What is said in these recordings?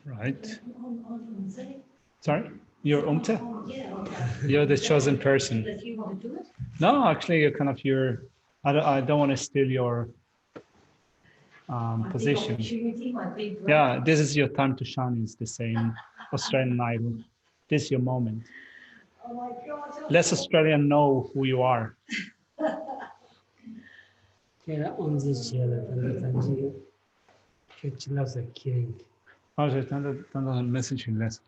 Right. Sorry? You're Umte? You're the chosen person. No, actually, you're kind of I don't want to steal your position. Yeah, this is your time to shine, is the same Australian Idol. This is your moment. Let Australian know who you are. Messaging less.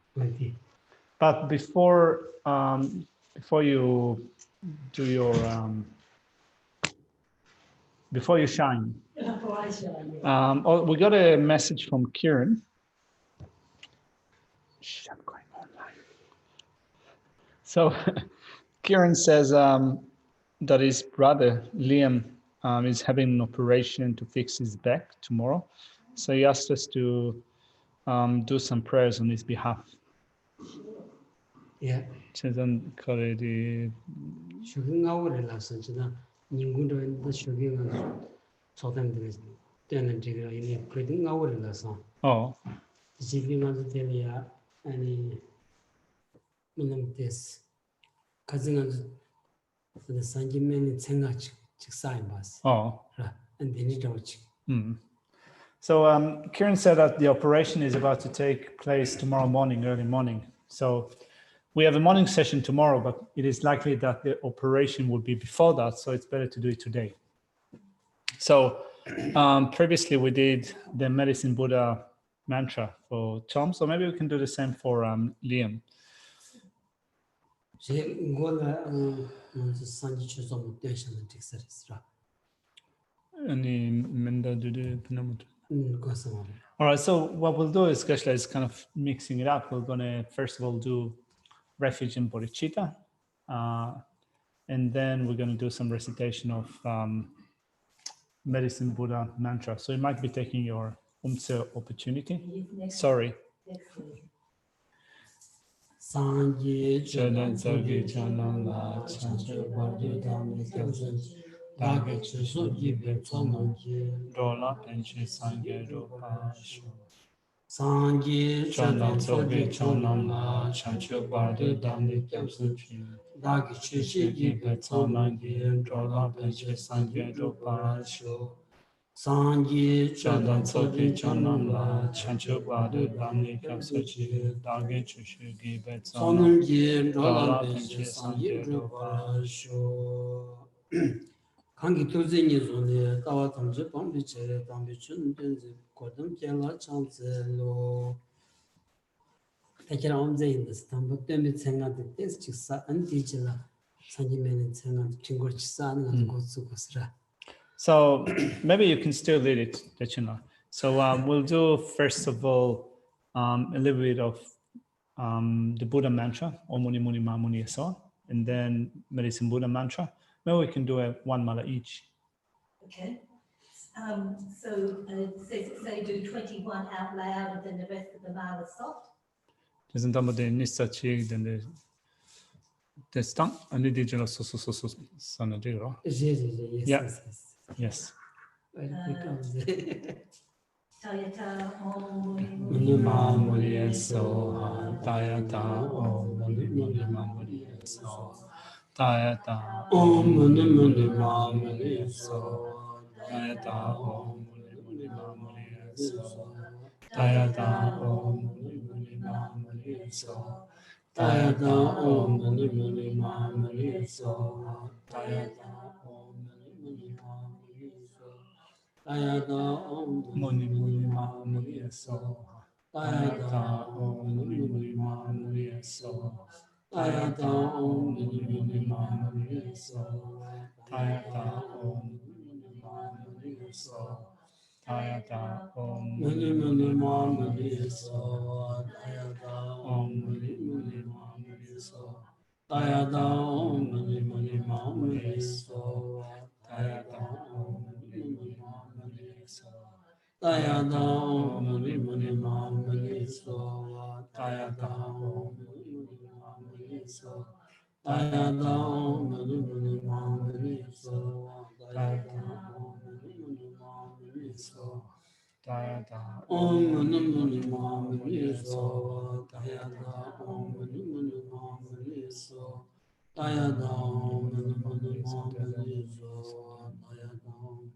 But before you do your before you shine, we got a message from Kieran. I'm going online. So Kieran says that his brother Liam is having an operation to fix his back tomorrow. So he asked us to do some prayers on his behalf. Yeah. 최선 거래디 쇼핑하고 relation ninguno in shopping 소담들 때는 제가 이미 그래딩하고 relation. 지금은 되리야 아니 뭐는 this 가정은 그 산지면이 생각 직사인 봤어. And then it out. So Kieran said that the operation is about to take place tomorrow morning, early morning. So we have a morning session tomorrow, but it is likely that the operation will be before that, so it's better to do it today. So previously we did the Medicine Buddha mantra for Tom, so maybe we can do the same for Liam. All right, so what we'll do is, Geshe is kind of mixing it up. We're going to first of all do refuge and bodhicitta, and then we're going to do some recitation of Medicine Buddha mantra. So you might be taking your Umtse opportunity. Sorry. Sangye Chanan Zagi Chanan La Chanchu Badu Dami Kamsan Dagi Chusu Yibe Tsomoji Rola Penshi Sangye Rupa Shu Sangye Chanan Zagi Chanan La Chanchu Badu Dami Kamsan Dagi Chusu Yibe Tsomoji Rola Penshi Sangye Rupa Shu Sangye Chanan Zagi Chanan La Chanchu Badu Dami Kamsan Dagi Chusu Yibe Tsomoji Rola Penshi Sangye Rupa Shu Kangi Tuzinyi Zuni Tawa Tamji Pambi Chere Tambi Chun Denzi Kodam Kela Chanze Lo Takira Omze in the Stambo Demi Tsenga the Test Chisa and Dijila Sanji Meni Tsenga Chingur Chisa and Gotsu Kosra. So maybe you can still lead it, that you know. So we'll do first of all a little bit of the Buddha mantra, Om Muni Muni Ma Muni Eso, and then Medicine Buddha mantra. Maybe we can do one mala each. Okay. So say do 21 out loud and then the rest of the mala soft. Doesn't that the nista chig then the stang and the digital so sanadiro. Yes. Tayata Om Muni Ma Muni Eso, Tayata Om Muni Muni Ma Muni Eso. Tayata Om Muni Muni Ma Muni Eso. Tayata Om Muni Muni Ma Muni Eso. Tayata Om Muni Muni Ma Muni Eso. Tayata Om Muni Muni Ma Muni Eso. Tayata Om Muni Muni Ma Muni Eso. Tayata Om Muni Muni Ma Muni Eso. Tayata Om Muni Muni Ma Muni Eso. Tayata Om Muni Muni Ma Muni Eso. Tayata Om Muni Ma Muni Eso. Tayata Om Muni Muni Ma Muni Eso. Tayata Om Muni Muni Ma Muni Eso. Tayata Om Mani Mani Mani So Tayata Om Mani Mani Mani So Tayata Om Mani Mani Mani So Tayata Om Mani Mani So Tayata Om Mani Mani Mani So Tayata Om Mani Mani So Tayata Om Mani Mani Mani So Tayata Om Mani Mani Mani So Tayata Om Mani Mani Mani So Tayata Om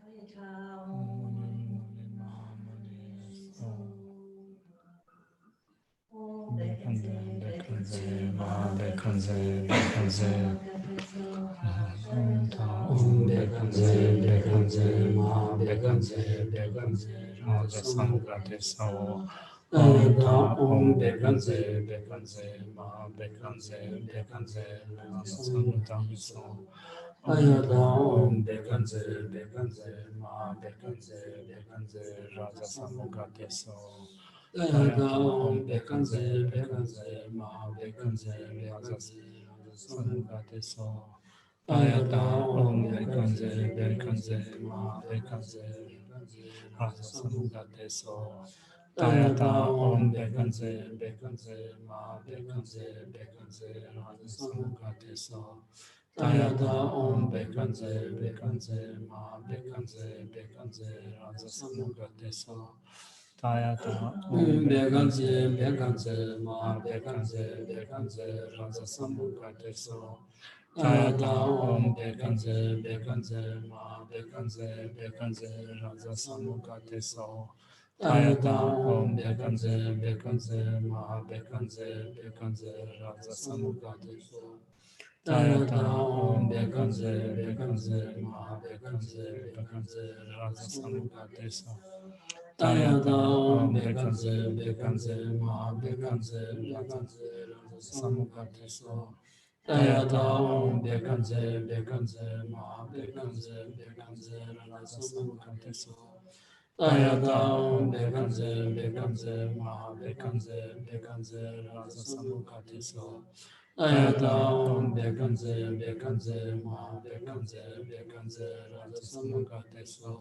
Tayata Om Bekanze Bekanze Ma Bekanze Bekanze Om Bekanze Bekanze Ma Bekanze Bekanze Raja Samugate So Tayata Om Bekanze Bekanze Bekanze Ma Bekanze Bekanze Raja Sam Samugate So Tayata Om Bekanze Bekanze Bekanze Ma Bekanze Bekanze Raja Samugate So Tayata Om Bekanze Bekanze Ma Bekanze Bekanze Raja Bekanze Samugate So Tayata Om Bekanze Bekanze Bekanze Bekanze Ma Ma Bekanze Bekanze Bekanze Raja Samugate So Tayata Tayata Om Om Bekanze Bekanze Bekanze Ma Bekanze Bekanze Raja Samugate So Tayata Tayata Om Om Bekanze Bekanze Bekanze Bekanze Ma Bekanze Bekanze Bekanze Raja Samugate So Bekanze Tayata Om Om Bekanze Bekanze Bekanze Bekanze Ma Ma Bekanze Bekanze Bekanze Bekanze Raja Samugate So Tayata Tayata Om Om Bekanze Bekanze Bekanze Bekanze Ma Bekanze Bekanze Raja Samugate So Tayata Tayata Om Om Bekanze Bekanze Bekanze Bekanze Ma Ma Bekanze Bekanze Bekanze Raja Samugate So Tayata Tayata Om Om Bekanze Bekanze Bekanze Bekanze Ma Ma Bekanze Bekanze Bekanze Bekanze Raja Samugate So Tayata Tayata Om Om Bekanze Bekanze Bekanze Bekanze Ma Ma Bekanze Bekanze Raja Bekanze Samugate So Tayata Tayata Om Om Bekanze Bekanze Bekanze Bekanze Ma Ma Bekanze Bekanze Bekanze Bekanze Raja Samugate So Tayata Tayata Om Om Bekanze Bekanze Bekanze Bekanze Ma Ma Bekanze Bekanze Bekanze Bekanze Raja Samugate So Tayata Tayata Om Om Bekanze Bekanze Bekanze Bekanze Ma Ma Bekanze Bekanze Bekanze Bekanze Raja Samugate Rajasamukati So Tayata Om Om Bekanze Bekanze Bekanze Bekanze Ma Ma Bekanze Bekanze Bekanze Bekanze Raja Rajasamukati Samugate So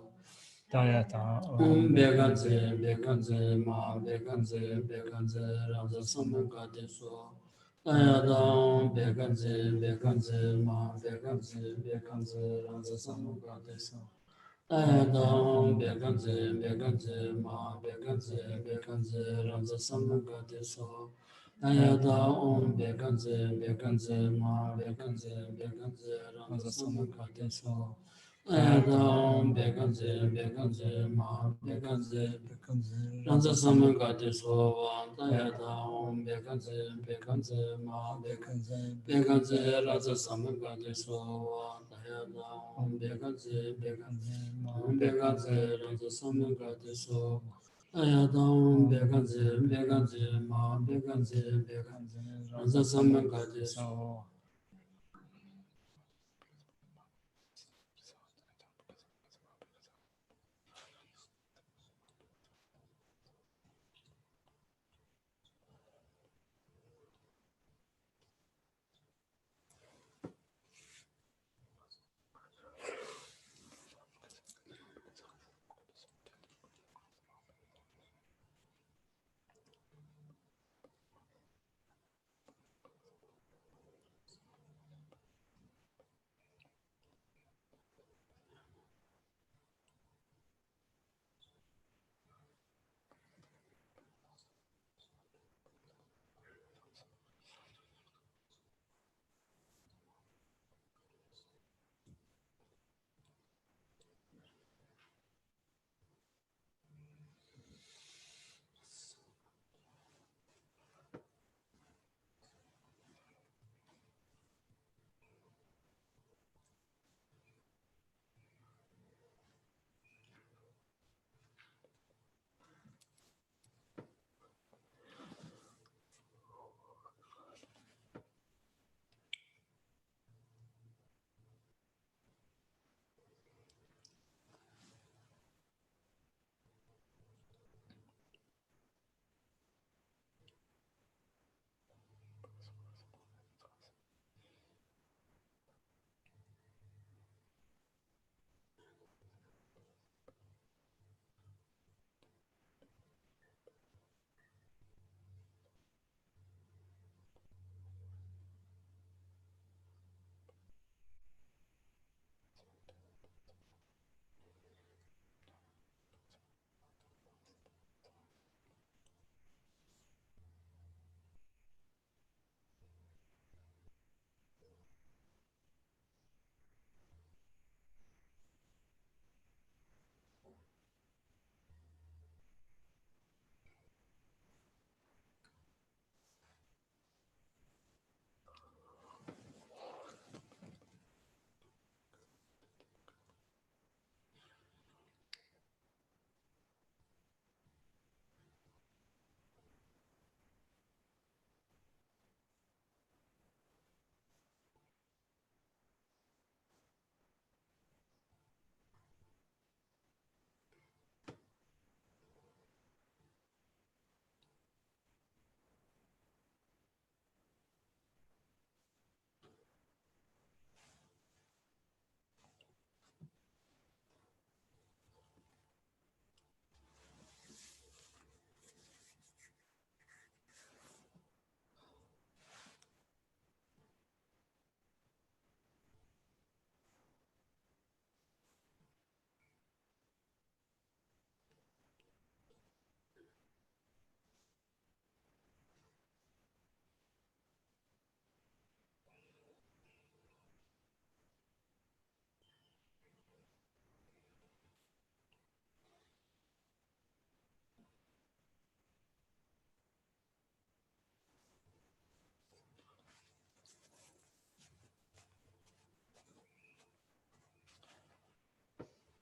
Tayata Tayata Om Om Bekanze Bekanze Bekanze Bekanze Ma Ma Bekanze Bekanze Bekanze Bekanze Raja Rajasamukati Samugate So Ayadam Beganze, Beganze, Ma, Beganze, Beganze, Ranza Samagati So. Ayadam Beganze, Beganze, Ma, Beganze, Beganze, Ranza Samagati So. Ayadam Beganze, Beganze, Ma, Beganze, Beganze, Ranza Samagati So. Ayadam Beganze, Beganze, Ma, Beganze, Beganze, Ranza Samagati So. Ayadam Beganze, Beganze. Beganze, Ranza Samagati So. Ayadam Beganze, Beganze, Ma, Beganze, Beganze, Ranza Samagati So.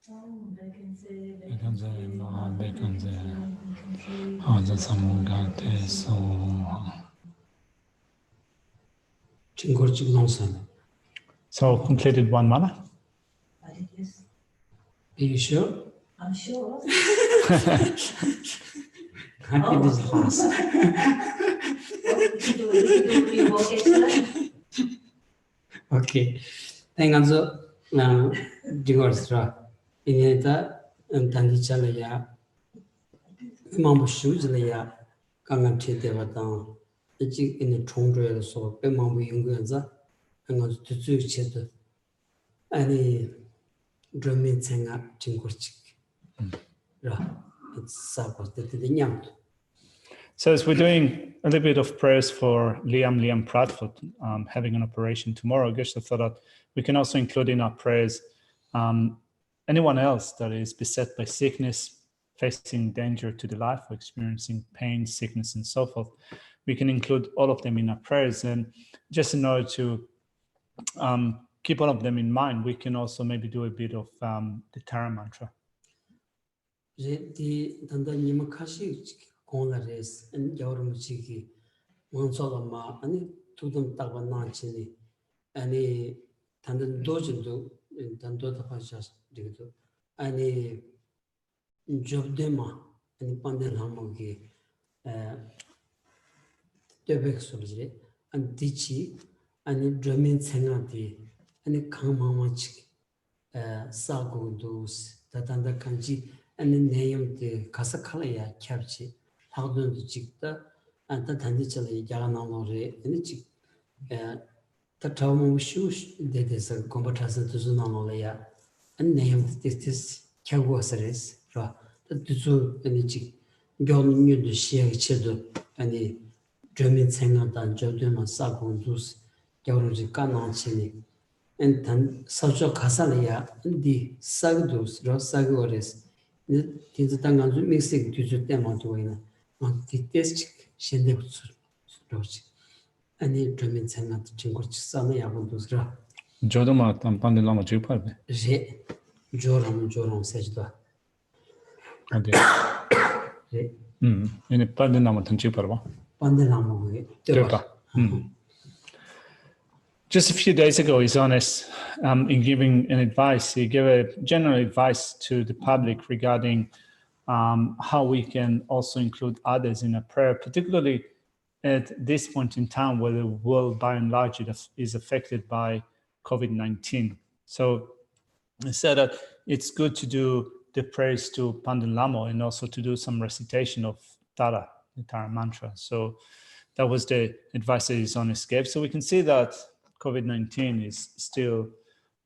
Beganze, Ma, Beganze, Ranza Samagati So. So completed one mala? I did, yes. Are you sure? I'm sure. Happy this class. We can do a few more Geshe. Okay. Thank you. Digorstra. Ineta Tandichalaya. Mamma Shuzlaya. Kangan Titevatan. The chick in the Tondre so Pemambu Yunganza. And was to do chet. Any drumming senga chingurchik. So as we're doing a little bit of prayers for Liam Pratfoot having an operation tomorrow, Geshe thought that we can also include in our prayers anyone else that is beset by sickness, facing danger to the life, or experiencing pain, sickness, and so forth. We can include all of them in our prayers. And just in order to keep all of them in mind, we can also maybe do a bit of the Tara mantra. Tatanda kanji and name the Kasakalaya capture, how do the jigta and the Tandichala Yaganore and the chick. The Tomo shoes did this combatas to Zunamolea and named this Kawasaris, the Tuzu and the chick. John knew the share cheddar and the German singer than Jodema Sagundus, Garuji Kanan Chili. And then Sajo Casalia and the Sagdus, Rosagores, the Tangan mixing to the Demontuina, on the test Shendus, and the German singer to Chinguch Sanaya Bundusra. Jodoma Tampandilama Jupa. Joram Sajda. In a Pandinama Tanchupa. Pandanamo. Just a few days ago, he's honest in giving an advice. He gave a general advice to the public regarding how we can also include others in a prayer, particularly at this point in time where the world by and large is affected by COVID-19. So he said that it's good to do the prayers to Pandit Lama and also to do some recitation of Tara, the Tara mantra. So that was the advice that his honest gave. So we can see that COVID-19 is still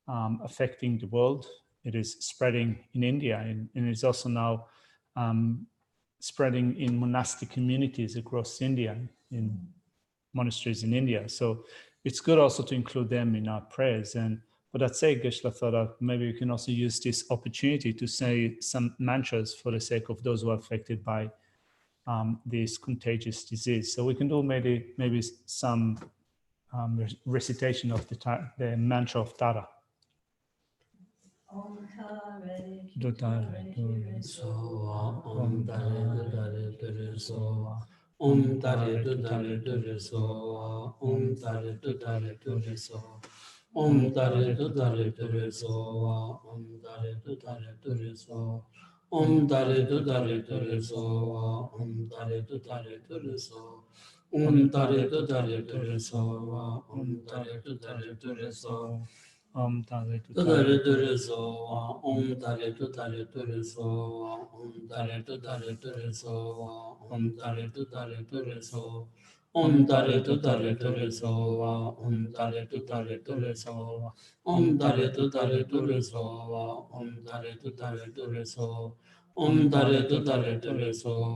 affecting the world. It is spreading in India, and it's also now spreading in monastic communities across India, in monasteries in India. So it's good also to include them in our prayers. And but I'd say, Geshe thought that maybe we can also use this opportunity to say some mantras for the sake of those who are affected by this contagious disease. So we can do maybe some recitation of the mantra of Tara. Om Tare Dutare Soa, Om Tare Dutare Soa, Om Tare Dutare Soa, Om Tare Dutare Soa, Om Tare Dutare Soa, Om Tare Dutare Soa, Om Tare Dutare Soa, Om Tare Dutare Soa, Om Tare Dutare Soa, Om Tare Dutare Soa. Om Tare Dutare Soa, Om Tare Dutare Soa, Om Tare Dutare Soa, Om Tare Dutare Soa, Om Tare Dutare Soa, Om Tare Dutare Soa, Om Tare Dutare Soa, Om Tare Dutare Soa, Om Tare Dutare Soa, Om Tare Dutare Soa,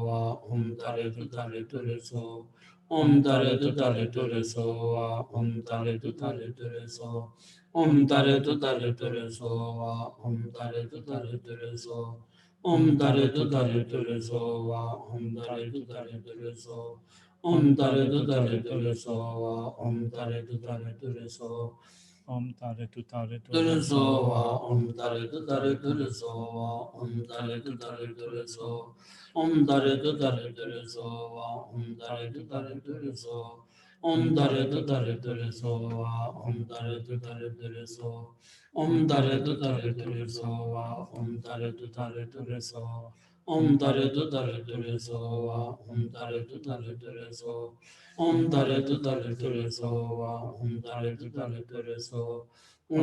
Om Tare Dutare Soa, Om Tare Dutare Soa. Om Tare Dutare Soa, Om Tare Dutare Soa, Om Tare Dutare Soa, Om Tare Dutare Soa, Om Tare Dutare Soa, Om Tare Dutare Soa, Om Tare Dutare Soa, Om Tare Dutare Soa, Om Tare Dutare Soa, Om Tare Dutare Soa, Om Tare Dutare Soa. Om Tare Dutare Soa, Om Tare Dutare Soa, Om Tare Dutare Soa, Om Tare Dutare Soa, Om Tare Dutare Soa, Om Tare Dutare Soa, Om Tare Dutare Soa, Om Tare Dutare Soa,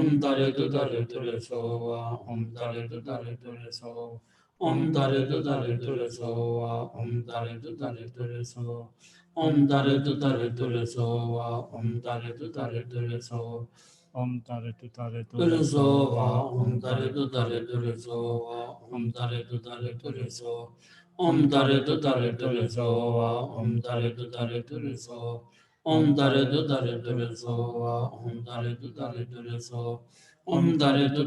Om Tare Dutare Soa, Om Tare Dutare Soa, Om Tare Dutare Soa, Om Tare Dutare Soa. Om Tare Dutare Soa, Om Tare Dutare Soa, Om Tare Tu Tare Tu Re So Turisova, Va. Om Om Tare Tare Tu Tu Tare Tare Tu Re So. Turisova, Om Om Tare Tare Tu Tu Tare Tare Tu Re So. Turiso, Om Om Tare Tare Tu Tu Tare Tare Tu Re So Va. Turisova, Om Om Tare Tare Tu Tu Tare Tare Tu Re So. Turiso, Om Om Tare Tare Tu Tu Tare Tare Tu Re So Va. Turisova, Om Om Tare Tare Tu Tu Tare Tare Tu Re So. Turiso, Om Om Tare Tare Tu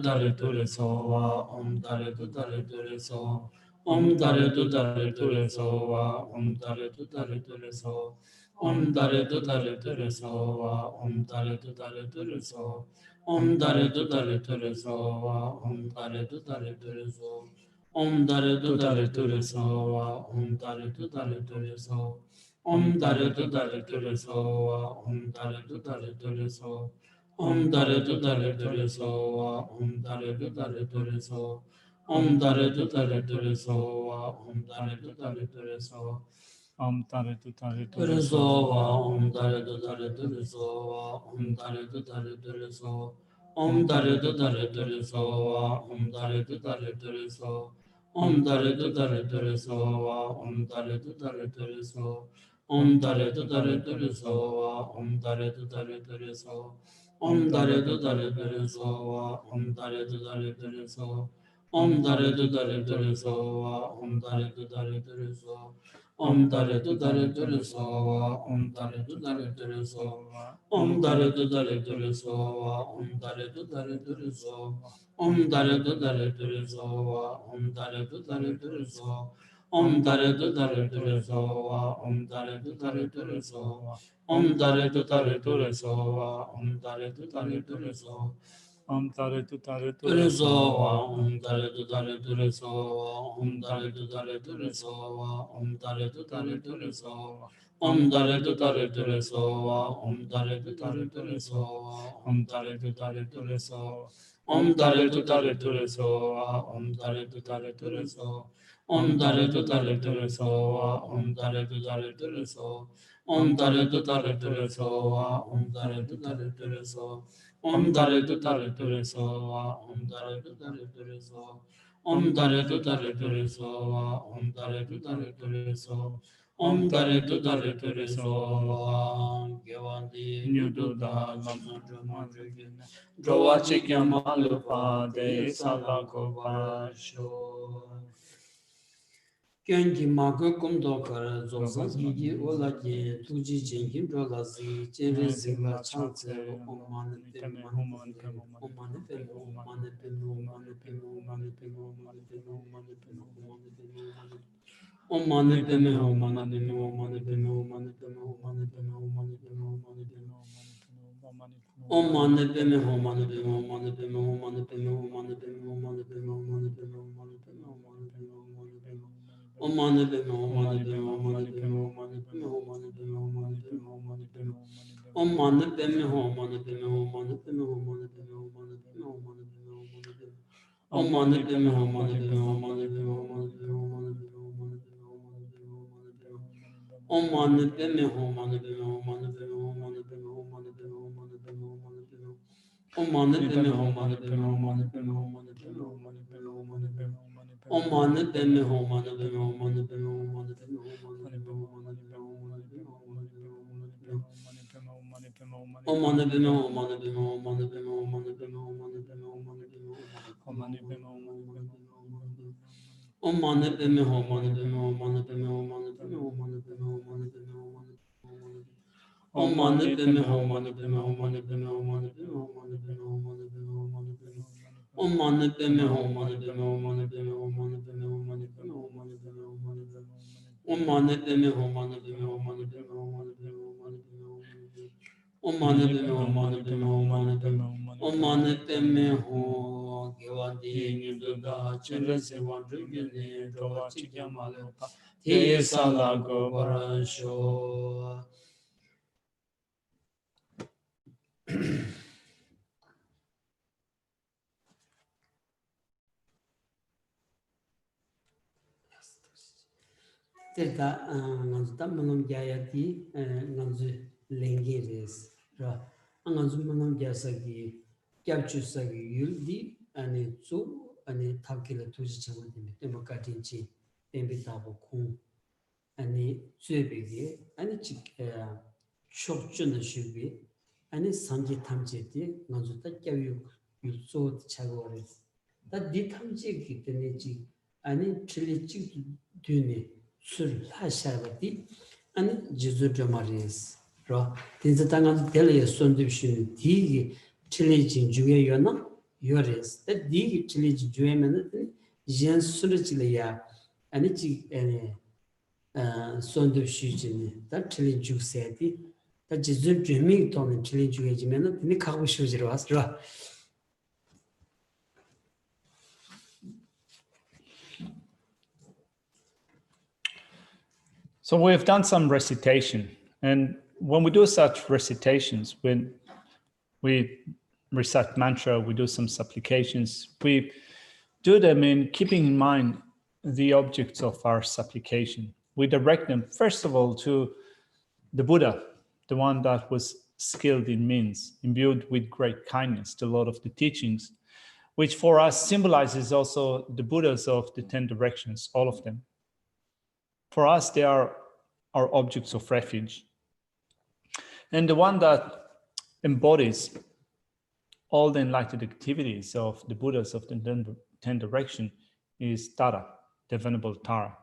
Tu Tare Tare Tu Re So Va. Turisova, Om Om Tare Tare Tu Tu Tare Tare Tu Re So. Turiso, Om Om Tare Tare Tu Tu Tare Tare Tu Re So Va. Turiso, Om Om Tare Tare Tu Tu Tare Tare Tu Re Turiso, So. Om Om Tare Tare Tu Tu Tare Tare Tu Re So Turiso, Va. Om Om Tare Tare Tu Tu Tare Tare Tu Re So. Turiso, Om Om Tare Tare Tu Tu Tare Tare Tu Re So Va. Turiso, Om Om Tare Tare Tu Tu Tare Tare Tu Re So. Turiso, Om Tare Tu Tu Tare Tare Tu Re So Turiso, Va. Om Om Tare Tare Tu Tu Tare Tare Tu Re So. Turiso, Om Om Tare Tare Tu Tu Tare Tare Tu Re So Turiso, Va. Om Om Tare Tare Tu Tu Tare Tare Tu Re So. Turiso, Om Om Tare Tare Tu Tu Tare Tare Tu Re So Turiso, Va. Om Om Tare Tare Tu Tu Tare Tare Tu Re So. Turiso, Om Om Tare Tare Tu Tu Tare Tare Tu Re So Turiso, Va. Om Om Tare Tare Tu Tu Tare Tare Tu Re Turiso, So. Om Tare Tu Tare Tu Re So Va. Turisova, Om Om Tare Tare Tu Tu Tare Tare Tu Re So. Turisova, Om Om Tare Tare Tu Tu Tare Tare Tu Re Turiso, So. Om Om Tare Tare Tu Tu Tare Tare Tu Re So Va. Turisova, Om Om Tare Tare Tu Tu Tare Tare Tu Re So. Turiso, Om Om Tare Tare Tu Tu Tare Tare Tu Re So Va. Turisova, Om Om Tare Tare Tu Tu Tare Tare Tu Re So. Turiso, Om Om Tare Tare Tu Tu Tare Tare Tu Re So Turisova, Va. Om Om Tare Tare Tu Tu Tare Tare Tu Re So. Turiso, Om Om Tare Tare Tu Tu Tare Tare Tu Re So Turisova, Va. Om Om Tare Tare Tu Tu Tare Tare Tu Re So. Turiso, Om Om Tare Tare Tu Tu Tare Tare Tu Re So Turisova, Va. Om Om Tare Tare Tu Tu Tare Tare Tu Re So. Turiso, Om Om Tare Tare Tu Tu Tare Tare Tu Re So Va. Turisova, Om Om Tare Tare Tu Tu Tare Tare Tu Re So Turiso, Va. Om Om Tare Tare Tu Tu Tare Tare Tu Re So Va. Turisova, Om Om Tare Tare Tu Tu Tare Tare Tu Re So Turiso, Va. Om Om Tare Tare Tu Tu Tare Tare Tu Re So Va. Turisova, Om Om Tare Tare Tu Tu Tare Tare Tu Re So. Turiso, Om Om Tare Tare Tu Tu Tare Tare Tu Re So Va. Turisova, Om Om Tare Tare Tu Tu Tare Tare Tu Re So Turiso, Va. Om Om Tare Tare Tu Tu Tare Tare Tu Re So Turiso, Va. Om Om Tare Tare Tu Tu Tare Tare Tu Re So. Turiso, Om Tare Tu Tare Tu Re So Va. Turisova, Om Om Tare Tare Tu Tu Tare Tare Tu Re So Va. Turisova, Om Om Tare Tare Tu Tu Tare Tare Tu Re So Va. Turisova, Om Om Tare Tare Tu Tu Tare Tare Tu Re So Turisova, Va. Om Om Tare Tare Tu Tu Tare Tare Tu Re So Va. Turisova, Om Om Tare Tare Tu Tu Tare Tare Tu Re So Va. Turisova, Om Om Tare Tare Tu Tu Tare Tare Tu Re So Turiso, Va. Om Om Tare Tare Tu Tu Tare Tare Tu Re So Turiso, Va. Om Om Tare Tare Tu Tu Tare Tare Tu Re So. Turiso, Om Om Tare Tare Tu Tu Tare Tare Tu Re So Turiso, Va. Om Om Tare Tare Tu Tu Tare Tare Tu Re So. Turiso, Om Om Tare Tare Tu Tu Tare Tare Tu Re So Va. Turiso, Om Om Tare Tare Tu Tu Tare Tare Tu Re So. Turiso, Om Om Tare Tare Tu Tu Tare Tare Tu Re So Turiso, Va. Om Om Tare Tare Tu Tu Tare Tare Tu Re Turiso, So. Om Om Tare Tare Tu Tu Tare Tare Tu Re Turiso, So Va. Om Om Tare Tare Tu Tu Tare Tare Tu Re So. Turiso, Om Om Tare Tare Tu Tu Tare Tare Tu Re Turiso, So Va. Gevandi Nyudu Da Nyududa Lam Chasandra Ma Mandrigi, Rugina. Drawa Drawachi Chikya Kyamalupa, Malupa Te De Sala Salango Gopa Parasho. Kyanki Mako Kumdo Kara, Zosan Gigi Olaji, Tuji Jenkin Drolazi, Cherry Zigla Chantse, Oman Pemi Manipeme, Oman Pemi, Oman Pemi, Oman Pemi, Oman Pemi, Oman Pemi, Oman Pemi, Oman Pemi, Oman Pemi, Oman Pemi, Oman Pemi, Oman Pemi, Oman Pemi, Oman Pemi, Oman Pemi, Om mani peme hum mani peme hum mani peme hum mani peme hum mani peme hum mani peme hum mani peme hum mani peme hum mani peme hum mani peme hum mani peme hum mani peme hum mani peme hum mani peme hum mani peme hum mani peme hum mani peme om mani peme hum mani peme hum mani peme hum mani peme hum mani peme hum mani peme hum mani peme om mani peme hum mani peme hum mani peme hum mani peme hum mani peme hum mani peme hum mani peme hum mani peme om mani peme hum mani peme hum mani peme hum mani peme hum mani peme hum mani peme hum mani peme Om mani peme hum mani peme hum mani peme hum mani peme hum mani peme hum mani peme Om mani peme hum mani peme hum mani peme hum mani peme hum mani peme hum mani peme hum mani peme hum mani peme hum mani peme Om mani peme hum mani peme hum mani peme hum mani peme hum mani peme hum mani peme hum mani peme hum mani peme hum mani peme hum mani peme Om mani peme hum mani peme hum mani peme hum mani peme hum mani peme hum mani peme hum mani Om mani peme hum mani peme hum mani peme hum mani peme hum mani peme hum mani peme hum mani peme Om mani peme hum mani peme hum mani peme hum mani peme hum mani peme hum mani peme hum mani peme Om mani peme hum mani peme hum mani peme hum mani peme hum mani peme hum mani peme Om mani peme hum mani peme hum mani peme Om mani peme hum Gewandi Nyududa Chenre Sewan Drugini Drawa Chikya Malupa Te Salago Parasho Teta nganzu ta manam gyaya di nganzu lengi res ra nganzu manam gyaya sagi gyabchu sagi yul di ane tsu ane tabkila tuji chama dime tema katinchi tembi tabo kung ane tsuebe ge ane chik chokchu na shubi 아니 산지 탐지디 먼저다 깨유 유소 차고레스 다디 탐지기 때문에지 아니 틀리지 되네 술 하샤바디 아니 지주저 말이스 로 진짜 당한 델레 손드비신 디기 틀리진 중에 요나 요레스 다 디기 틀리진 중에면은 젠 술지려야 아니 지 아니 손드비신이 다 틀린 주세디 다 지주 주민 돈은 틀린 중에지면은 니 가고 싶어지러 왔어. So we've done some recitation, and when we do such recitations, when we recite mantra, we do some supplications, we do them in keeping in mind the objects of our supplication. We direct them, first of all, to the Buddha, the one that was skilled in means, imbued with great kindness, the Lord of the teachings, which for us symbolizes also the Buddhas of the 10 directions, all of them. For us, they are our objects of refuge. And the one that embodies all the enlightened activities of the Buddhas of the 10 directions is Tara, the Venerable Tara,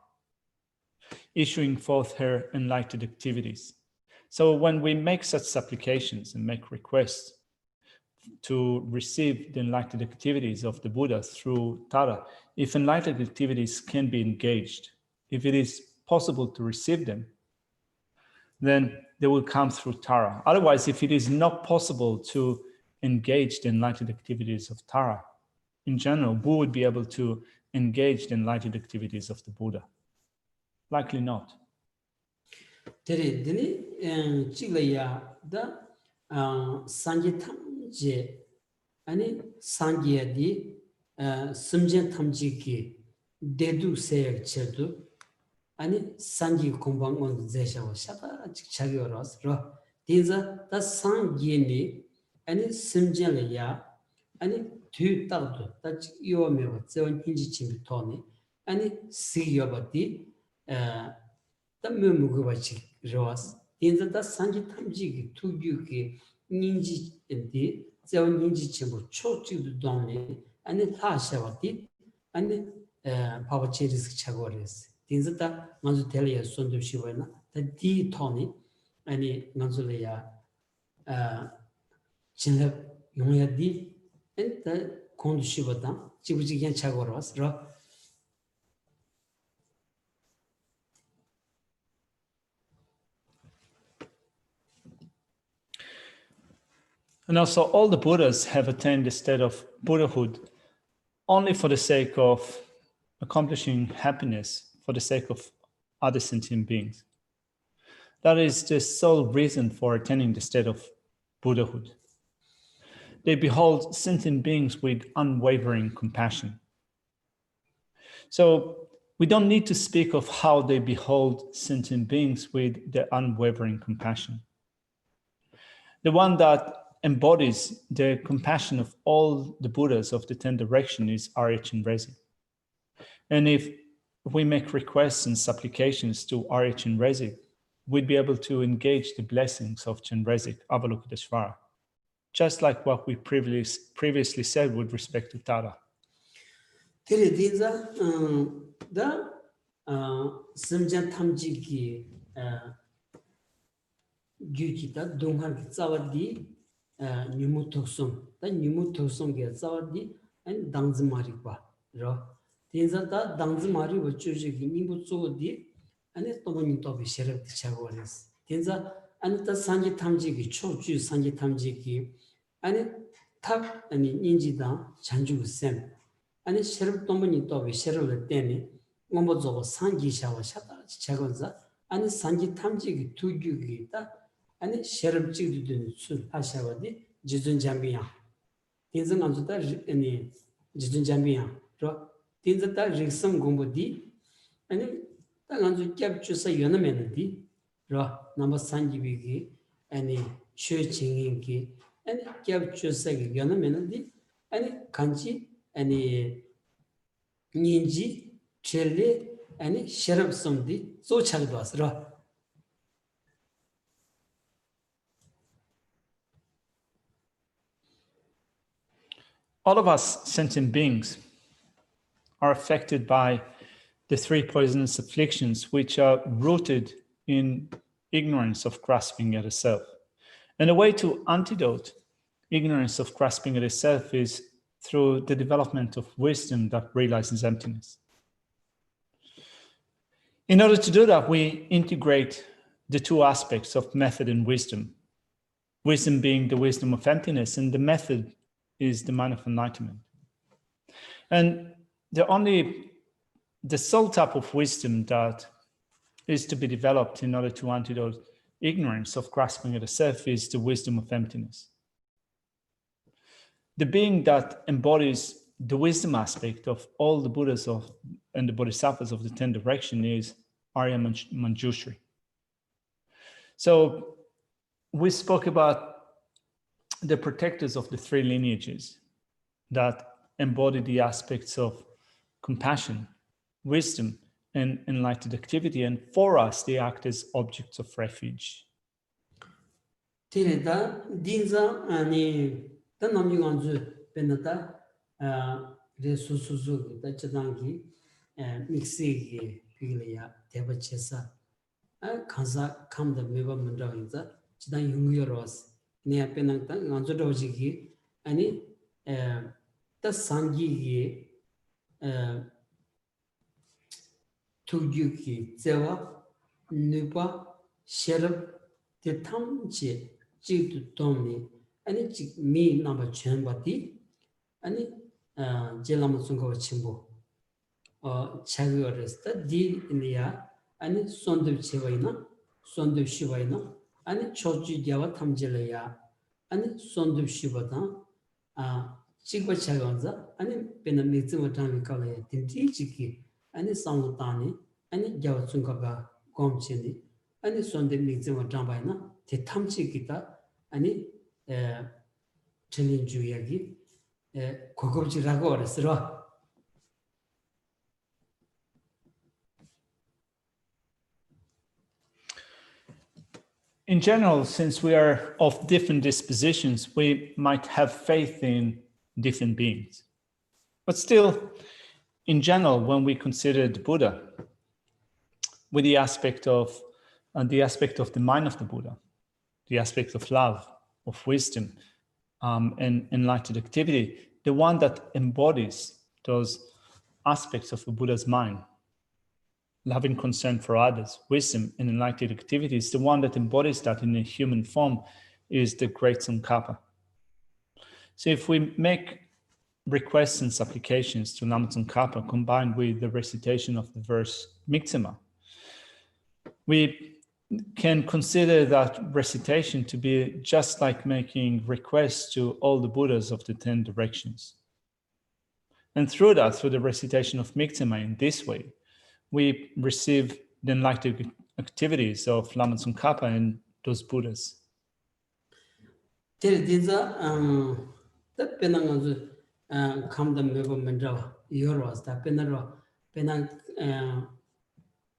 issuing forth her enlightened activities. So when we make such supplications and make requests to receive the enlightened activities of the Buddha through Tara, if enlightened activities can be engaged, if it is possible to receive them, then they will come through Tara. Otherwise, if it is not possible to engage the enlightened activities of Tara, in general, who would be able to engage the enlightened activities of the Buddha? Likely not. 아니 상기야디 심전 탐지기 대두 세역체도 아니 상기 공방원 제샤와 샤다 직차기어라서 디자 다 상기니 아니 심전이야 아니 뒤따도 다 요메고 저원 인지침이 토니 아니 시여바디 다 메모고바치 로스 디자 다 상기 탐지기 투규기 인지인디 저원 인지침부 초직도 동네 아니 타샤바디 아니 파워체리스 차고레스 딘즈다 먼저 텔리아 손도시바나 디 토니 아니 먼저야 진짜 용야디 엔터 콘도시바다 지부지겐 차고라스라. And also all the Buddhas have attained the state of Buddhahood only for the sake of accomplishing happiness, for the sake of other sentient beings. That is the sole reason for attaining the state of Buddhahood. They behold sentient beings with unwavering compassion. So we don't need to speak of how they behold sentient beings with their unwavering compassion. The one that embodies the compassion of all the Buddhas of the 10 directions is Arya Chenrezig. And if we make requests and supplications to Arya Chenrezig, we'd be able to engage the blessings of Chenrezig, Avalokiteshvara, just like what we previously said with respect to Tara. Nimu toksum, da nimu toksum ge zawadi and dangzimari kwa ro. Tinza da dangzimari wa chuji gi nimu zodi and it tomani tobi sherab chagones. Tinza and the sanji tamji gi choju sanji tamji gi and it tap and ninji da chanju sem. And it sherab tomani tobi sherab deni ngombozo sanji shawa shata chagonza and sanji tamji gi tuju gi da 아니 셔럽 찍듯이 술 하셔야지 지준 잠비야 인생 안주다 아니 지준 잠비야 저 인자다 리섬 공부디 아니 딱 안주 캡주서 연어면디 저 넘버 3기비기 아니 쉐칭인기 아니 캡주서 연어면디 아니 간지 아니 닌지 첼리 아니 셔럽 섬디 소차도 왔어. all of us sentient beings are affected by the three poisonous afflictions, which are rooted in ignorance of grasping at a self. And a way to antidote ignorance of grasping at a self is through the development of wisdom that realizes emptiness. In order to do that, we integrate the two aspects of method and wisdom. Wisdom being the wisdom of emptiness, and the method is the mind of enlightenment. And the sole type of wisdom that is to be developed in order to antidote ignorance of grasping at a self is the wisdom of emptiness. The being that embodies the wisdom aspect of all the Buddhas and the Bodhisattvas of the 10 directions is Arya Manjushri. So we spoke about the protectors of the three lineages that embody the aspects of compassion, wisdom, and enlightened activity. And for us, they act as objects of refuge. Tireda, Dinza, and the Namuanzu, Benata, the Susuzu, the Chadangi, Mixi, Pilia, Tebachesa, Kaza, come the Miva Mandavinza, Chidan Yunguros, near Penanta, Anzodoji, and the Sangi, Tugyuki, Zewa, Nupa, Sherab, the Tamchi, Jig Tomni, and it me number Chambati, and it Jelamasungo Chimbo, or Chagores, that deal in the air, and it Sondu Chivaina, Sondu Shivaina, and it Choji Java Tamjelaya, and it Sondu Shivata, Chigwa Chaganza, and it Benamizim Kala, Tinti, and it Samutani, and it Javasunkaga, Gomchini, and it Sondu Mizima Jambaina, the Tamchikita, and it Chelin Juyagi, Kokochi Ragor, In general, since we are of different dispositions, we might have faith in different beings. But still, in general, when we consider the Buddha, with the aspect of the mind of the Buddha, the aspect of love, of wisdom, and enlightened activity, the one that embodies those aspects of the Buddha's mind, loving concern for others, wisdom, and enlightened activities, the one that embodies that in a human form is the great Tsongkhapa. So if we make requests and supplications to Lama Tsongkhapa combined with the recitation of the verse Miktsema, we can consider that recitation to be just like making requests to all the Buddhas of the 10 directions. And through that, through the recitation of Miktsema in this way, we receive the enlightened activities of Lama Tsongkhapa and those Buddhas. The Penang come the Mebo Euros, the Penang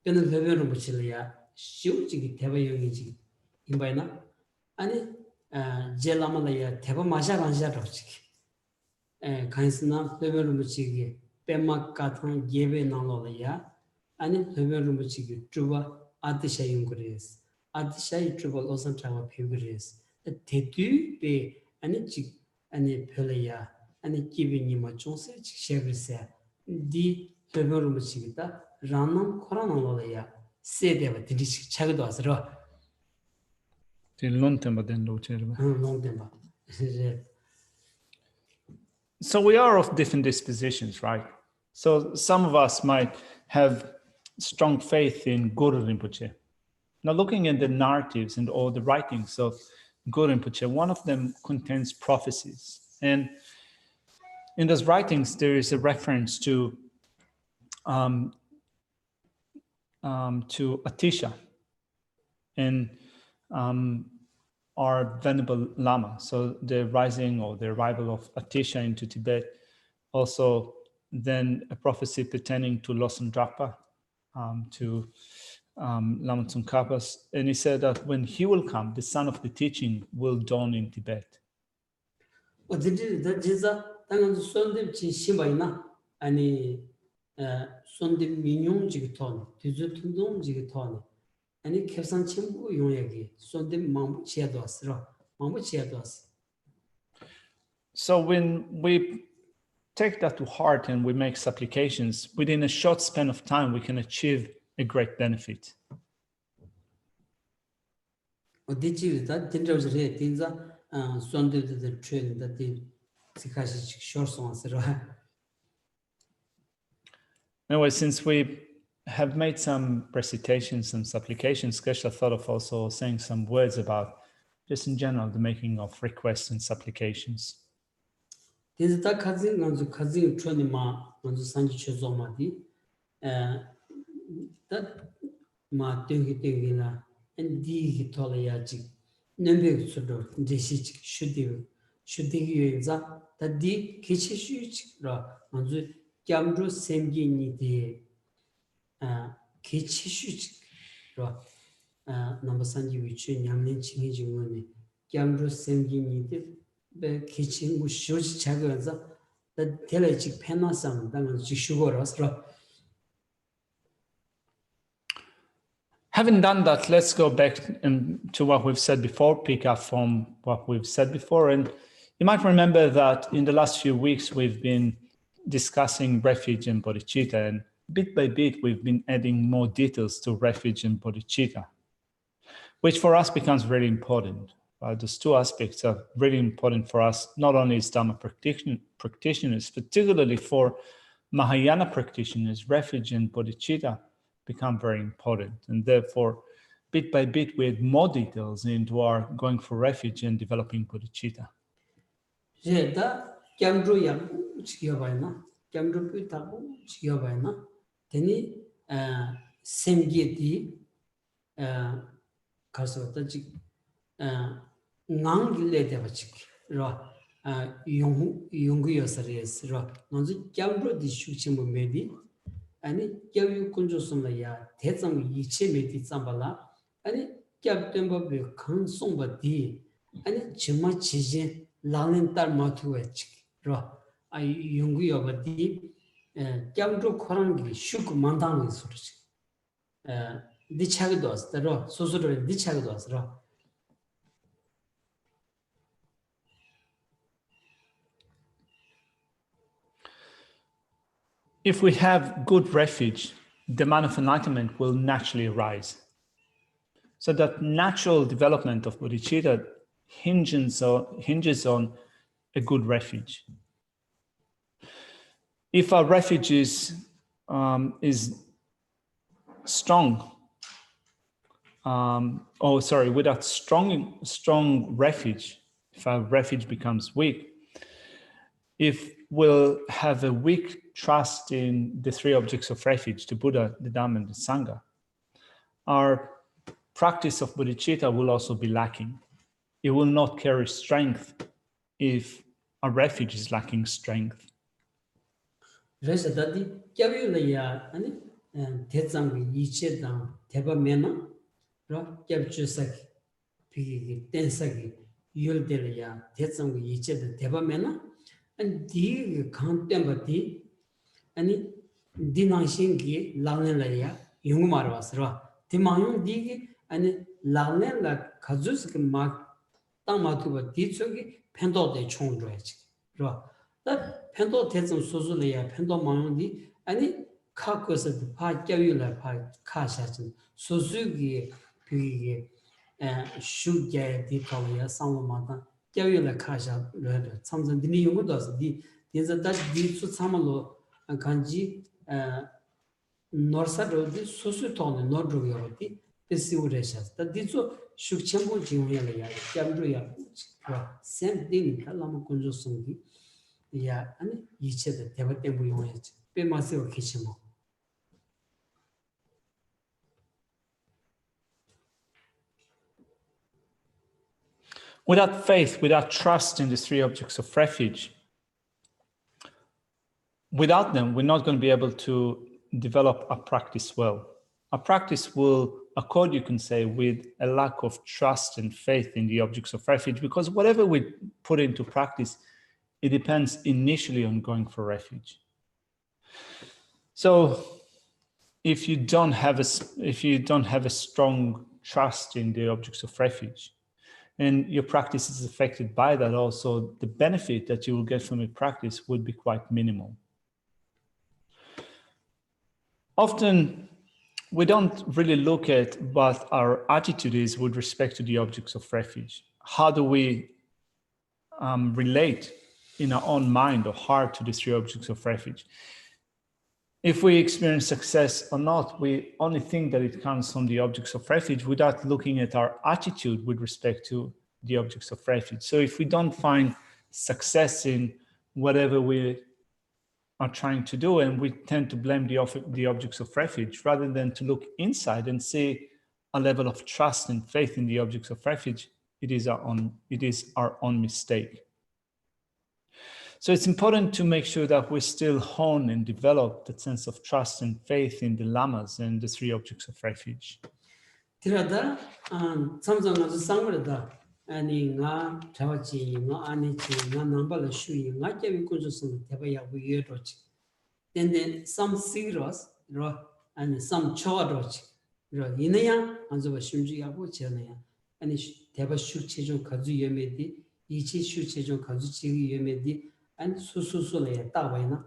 Muchilia, Shuji, Teva Yungi, Imbaina, and Jelamalaya, Teva Maja Ranjarochik, Kaisna, Muchigi, Pema Katan, Gebe Nalolaya, and Muchigi, Truba, Atisha Yungres, Atisha Truba Losan Trava Pugres, a Tetu be and a Pelea, and a giving him a chance, Chevrise, D. Muchigita, Ranam Koranolaya, say they were the Chagados. So we are of different dispositions, right? So some of us might have strong faith in Guru Rinpoche. Now looking at the narratives and all the writings of Guru Rinpoche, one of them contains prophecies. And in those writings, there is a reference to Atisha and our Venerable Lama. So the rising or the arrival of Atisha into Tibet, also then a prophecy pertaining to Losam Drakpa, to Lama Tsongkhapa. And he said that when he will come, the sun of the teaching will dawn in Tibet. That is 당연 손님 지 심바이나 아니 손님 민용 지기 톤 뒤주 tun동 지기 톤 아니 캡산 친구 용역이 손님 마음 지야도 왔으라 마음 지야도 왔어. So when we take that to heart and we make supplications, within a short span of time, we can achieve a great benefit. 어디지다 된저지에 된자 손님들 트레이닝 데 지카시 쇼스원스라. Anyway, since we have made some recitations, some supplications, Geshe thought of also saying some words about just in general the making of requests and supplications. 된자 가진 건주 가진 트레이닝마 건주 산지 최소마디 다 되기나 엔디기 톨야지 넘베 수도 제시 슈디기자 다디 기치슈치라 먼저 꺄므로 셈기니디 기치슈치라 넘버 산지 위치 냠는 칭이 중원에 꺄므로 셈기니디 베 기친구 쇼지 작아서 다 텔레직 페나상 당은 지슈고라스라. Having done that, let's go back to what we've said before, pick up from what we've said before. And you might remember that in the last few weeks, we've been discussing refuge and bodhicitta, and bit by bit, we've been adding more details to refuge and bodhicitta, which for us becomes very important. Those two aspects are really important for us, not only as Dhamma practitioners, particularly for Mahayana practitioners, refuge and bodhicitta become very important. And therefore, bit by bit, we add more details into our going for refuge and developing bodhicitta. 제다 꺄므로야 지겨봐이나 꺄므로 타고 지겨봐이나 되니 셈게디 가서다 지 낭길레 대바치 라 용구여서레스라 먼저 꺄므로디 슈치모 메디 아니 꺄유 군조선라야 대장 이체 메디 잠발라 아니 꺄tem바베 칸송바디 아니 정말 지진 라렌탈 마투에치 라 아이 용구여바디 꺄므로 코란기 슈크 만다는 소리지 니차기도 왔더라 소소를 니차기도 왔더라. If we have good refuge, the man of enlightenment will naturally arise. So that natural development of bodhicitta hinges on a good refuge. If our refuge is strong, without strong refuge, if our refuge becomes weak, if we'll have a weak trust in the three objects of refuge, the Buddha, the Dhamma, and the Sangha, our practice of bodhicitta will also be lacking. It will not carry strength if our refuge is lacking strength. 그래서 다디 꺄유라야 아니 대장이 이체당 대바메나 라 꺄주사기 비기 댄사기 유열들이야 대장이 이체당 대바메나 and the contemplati and dinashingi lanelaya yungmarvasra timayung digi and lanela kazus mak tamatuba ditsogi pendo de chongdrech ra that pendo tetsum suzulaya pendo mayundi and kakos the pa kyayula pa kashachin suzugi pigi shugya ditawaya samamata 꺄유라 카샤 레드 참선 디니 용도스 디 디자다 디츠 참로 간지 노르사로디 소수톤 노르요디 데시우레샤스 다 디츠 슈크쳔보 지우야야 꺄브루야 셈딩 칼라모 콘조송기 야 아니 이체데 대바템부 용야지 빼마세오 키치모. Without faith, without trust in the three objects of refuge, without them, we're not going to be able to develop our practice well. Our practice will accord, you can say, with a lack of trust and faith in the objects of refuge, because whatever we put into practice it depends initially on going for refuge. So if you don't have a strong trust in the objects of refuge, and your practice is affected by that also, the benefit that you will get from your practice would be quite minimal. Often, we don't really look at what our attitude is with respect to the objects of refuge. How do we relate in our own mind or heart to the three objects of refuge? If we experience success or not, we only think that it comes from the objects of refuge without looking at our attitude with respect to the objects of refuge. So if we don't find success in whatever we are trying to do, and we tend to blame the objects of refuge rather than to look inside and see a level of trust and faith in the objects of refuge, it is our own mistake. So it's important to make sure that we still hone and develop that sense of trust and faith in the lamas and the three objects of refuge. tirada samsanga sangmada ani nga tawachi nga anichi nga nambala shui nga kevi kunjo sung teba ya bu yerochi then some serious ro and some chodochi ro inaya anzo shunji ya bu chena ani teba shu chejo kazu yemedi ichi shu chejo kazu chi yemedi and sususu le tawaina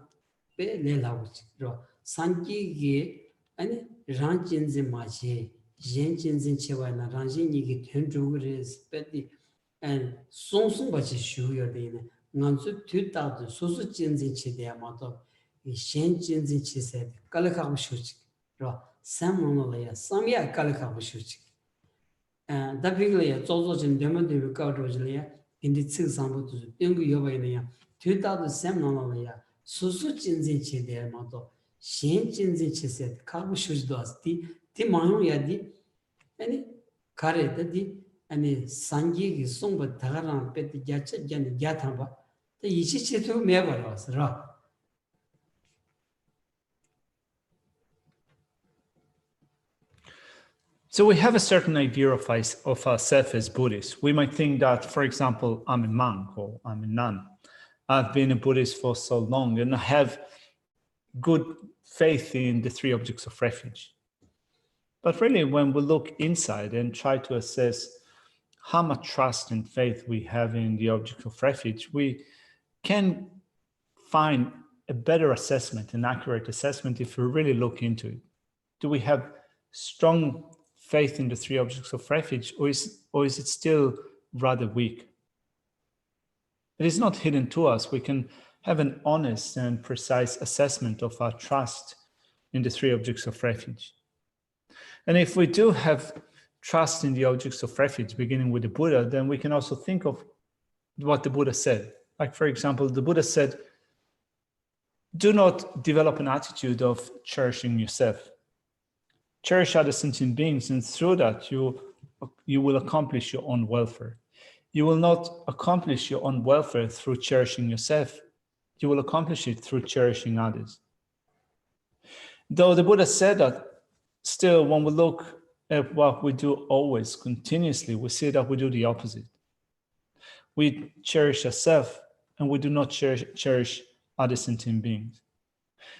be le lawchi ro sanji ge ani ranjinze maje Jenjinzin Chewana, Ranjini, Tendruris, Betty, and Sonsung Bachi Shuya Dina, Nansu 2000, Susu Jinzin Chidiamato, Shenjinzin Chi said, Kalakabu Shuchi, Samonolaya, Samia Kalakabu Shuchi. And that bigly a Zozo and Demon Ricardo in the two samples, Yungu Yovania, 2000 Samonolaya, Susu Jinzin Chidiamato, Shenjinzin Chi said, Kabu Shuch does the Timanu Yadi, any carrot, any Sangi, Sumba, Tagaran, Pet Jachet, Jan Yatamba, the Ichitu Mevaros, Ra. So we have a certain idea of ourselves as Buddhists. We might think that, for example, I'm a monk or I'm a nun. I've been a Buddhist for so long and I have good faith in the three objects of refuge. But really, when we look inside and try to assess how much trust and faith we have in the object of refuge, we can find a better assessment, an accurate assessment, if we really look into it. Do we have strong faith in the three objects of refuge, or is it still rather weak? It is not hidden to us. We can have an honest and precise assessment of our trust in the three objects of refuge. And if we do have trust in the objects of refuge, beginning with the Buddha, then we can also think of what the Buddha said. Like, for example, the Buddha said, do not develop an attitude of cherishing yourself. Cherish other sentient beings, and through that, you will accomplish your own welfare. You will not accomplish your own welfare through cherishing yourself. You will accomplish it through cherishing others. Though the Buddha said that, still, when we look at what we do always, continuously, we see that we do the opposite. We cherish ourselves, and we do not cherish other sentient beings.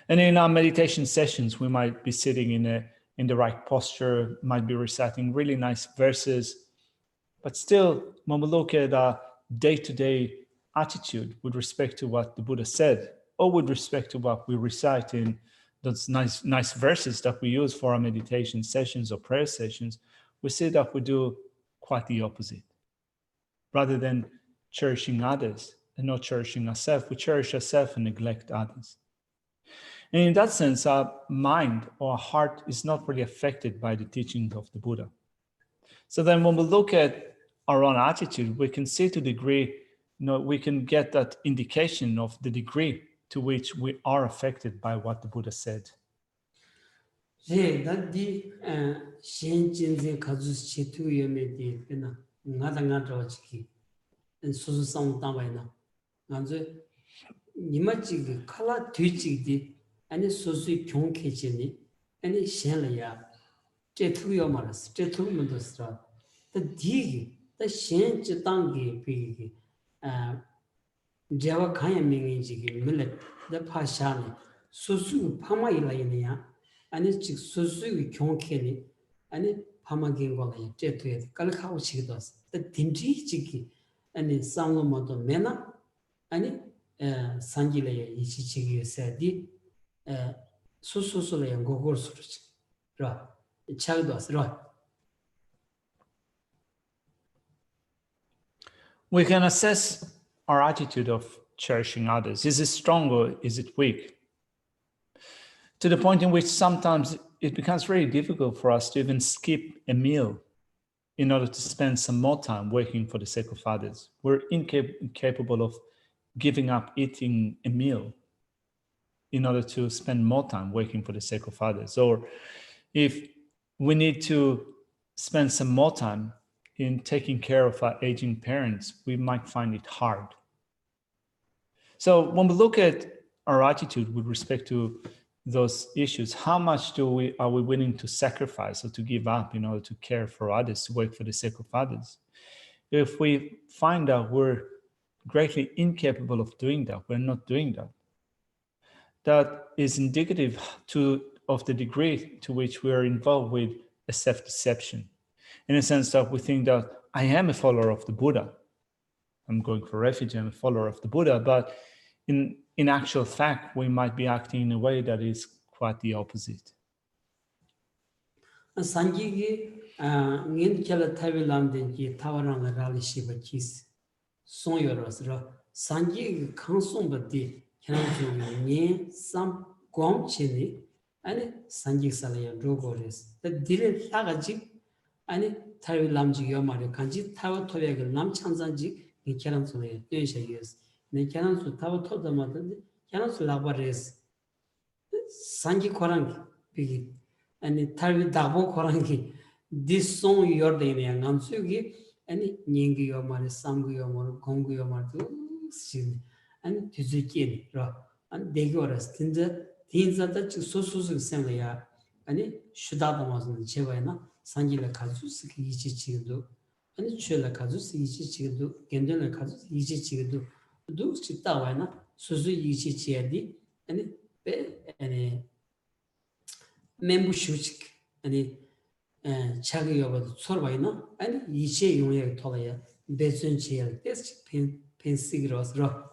And in our meditation sessions, we might be sitting in the right posture, might be reciting really nice verses, but still, when we look at our day-to-day attitude with respect to what the Buddha said, or with respect to what we recite in those nice verses that we use for our meditation sessions or prayer sessions, we see that we do quite the opposite. Rather than cherishing others and not cherishing ourselves, we cherish ourselves and neglect others. And in that sense, our mind or our heart is not really affected by the teachings of the Buddha. So then when we look at our own attitude, we can see to the degree, we can get that indication of the degree to which we are affected by what the Buddha said. Java Kaya Mingi millet, the Pashani, Susu Pama Ilainia, and it's Susu Kyonkeni, and it Pama Gingola, Jetuet, Kalakao Chidos, the Tinji Chiki, and it's Samlomoto Mena, and it Sanjile Ichichi said, Sususule and Gogos, Ra, Chagdos, Ra. We can assess our attitude of cherishing others. Is it strong or is it weak? To the point in which sometimes it becomes very difficult for us to even skip a meal in order to spend some more time working for the sake of others. We're incapable of giving up eating a meal in order to spend more time working for the sake of others. Or if we need to spend some more time in taking care of our aging parents, we might find it hard. So when we look at our attitude with respect to those issues, how much are we willing to sacrifice or to give up in order to care for others, to work for the sake of others? If we find out we're greatly incapable of doing that, we're not doing that, that is indicative of the degree to which we are involved with a self-deception. In a sense that we think that I am a follower of the Buddha. I'm going for refuge, I'm a follower of the Buddha, but in actual fact, we might be acting in a way that is quite the opposite. Sanjigi, Nin Kela Tavilam Denki, Tawaran Rali Shiba Kis, Son Yorosra, Sanjigi Kansum Badi, Kanju, Yen, Sam, Gom Chini, and Sanjig Salaya Drogores, the Dire Lagaji, and Tavilamji Yomari Kanji, Tawa Toyaga, Lam Chanzanji, in Karan Sole, Densha years. They cannot to Tawa told the mother, cannot to Labares. Sanji Korang, Piggy. And Tarvi Dabo Korangi, this song your day and Namsugi, and Ningi Yomar, Sangu Yomar, Kongu Yomar, and Tizuki, and Degoras, things that so Semlia, and Shudadamas and Chevana, Sanjila Kazus, Ichi Chidu, and Chula Kazus, Ichi Chidu, Gendula Kazus, Ichi Chidu, do Chitawana, Suzu Ichi Chiadi, and membu shuchik ani chagi yoba sorbaina ani yiche yongya tolaya bezun chiel des pensigros ro.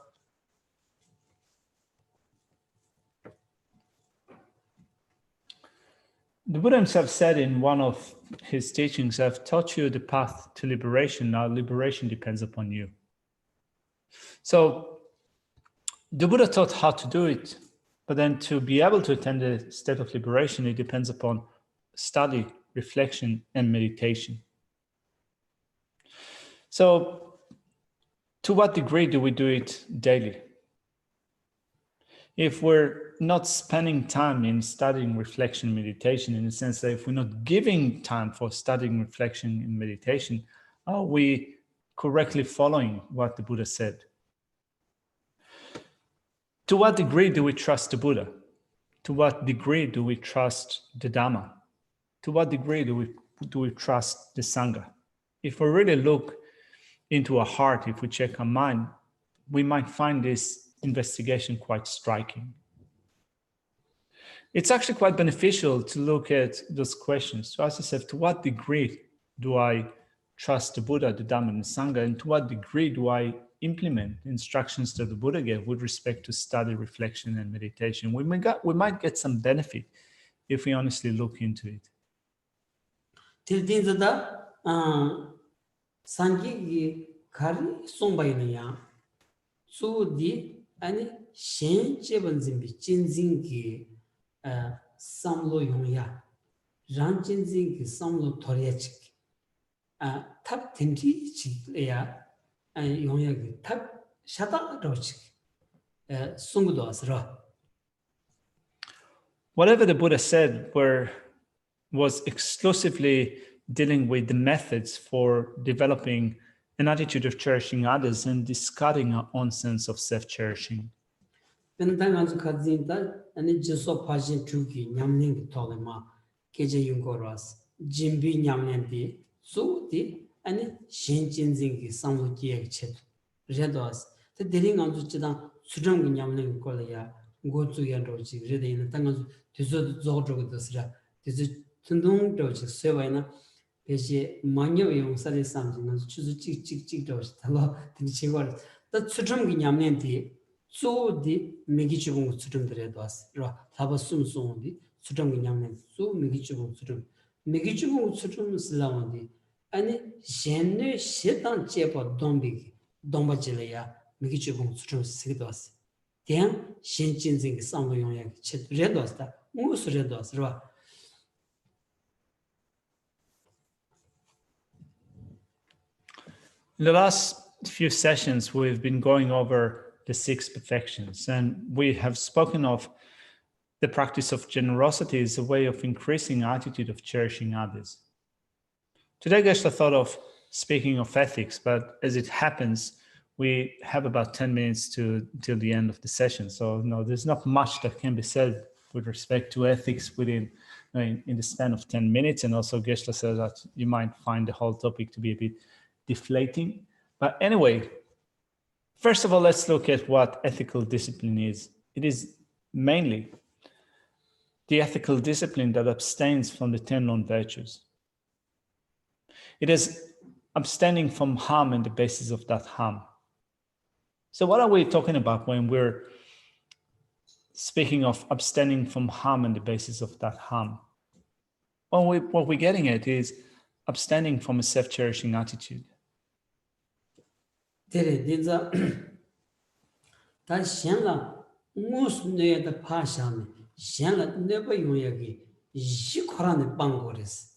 The Buddha himself said in one of his teachings, I've taught you the path to liberation. Now liberation depends upon you. So the Buddha taught how to do it, but then to be able to attain the state of liberation, it depends upon study, reflection, and meditation. So to what degree do we do it daily? If we're not spending time in studying reflection, meditation, in the sense that if we're not giving time for studying reflection and meditation, are we correctly following what the Buddha said? To what degree do we trust the Buddha? To what degree do we trust the Dhamma? To what degree do we trust the Sangha? If we really look into our heart, if we check our mind, we might find this investigation quite striking. It's actually quite beneficial to look at those questions, to ask yourself, to what degree do I trust the Buddha, the Dhamma, and the Sangha, and to what degree do I implement instructions that the Buddha gave with respect to study, reflection, and meditation? We might get some benefit if we honestly look into it. Tildinzada Sanji Kari Sombainaya so di ani Shen Chebanzimbi Jinzingi Samlo Yongya Ran Jinzingi Samlo Toriachik Tap Tinti Chik and Yongyagi Tap Shata Rochik Sungudos Ra. Whatever the Buddha said was exclusively dealing with the methods for developing an attitude of cherishing others and discarding our own sense of self-cherishing. And then as Kazinta and it just so passion Chuki, Yamning Tolema, Keja Yungoras, Jimbi Yamnendi, so di and Shen Jinzingi, Samu Giek Chet, Redos, 그 대링 안 좋지다. 수정 그냥는 걸어야 고주야 로지 그래도 있는 땅은 뒤서 저거들었으라. 뒤서 tuntung do chi sewa na peche manyo yung sari samji na chuzu chik do chi talo tini chigwa ta tsutrum ki nyamnen di tsu di megi chubung tsutrum dure doas taba sum sum di tsutrum ki nyamnen tsu megi chubung tsutrum silawa di ani shenne shetan chepa domba jile ya megi chubung tsutrum sik doas diyan shen chinzin ki samlo yung ya chet re doas ta ngus re doas In the last few sessions, we've been going over the 6 perfections, and we have spoken of the practice of generosity as a way of increasing attitude of cherishing others. Today, Geshe thought of speaking of ethics, but as it happens, we have about 10 minutes till the end of the session. So no, there's not much that can be said with respect to ethics in the span of 10 minutes. And also Geshe says that you might find the whole topic to be a bit deflating. But anyway, first of all, let's look at what ethical discipline is. It is mainly the ethical discipline that abstains from the 10 non-virtues. It is abstaining from harm and the basis of that harm. So what are we talking about when we're speaking of abstaining from harm and the basis of that harm? Well, what we're getting at is abstaining from a self-cherishing attitude. Tere dinza ta shenla mus ne da pashan shenla neba yoyagi shikoran bangores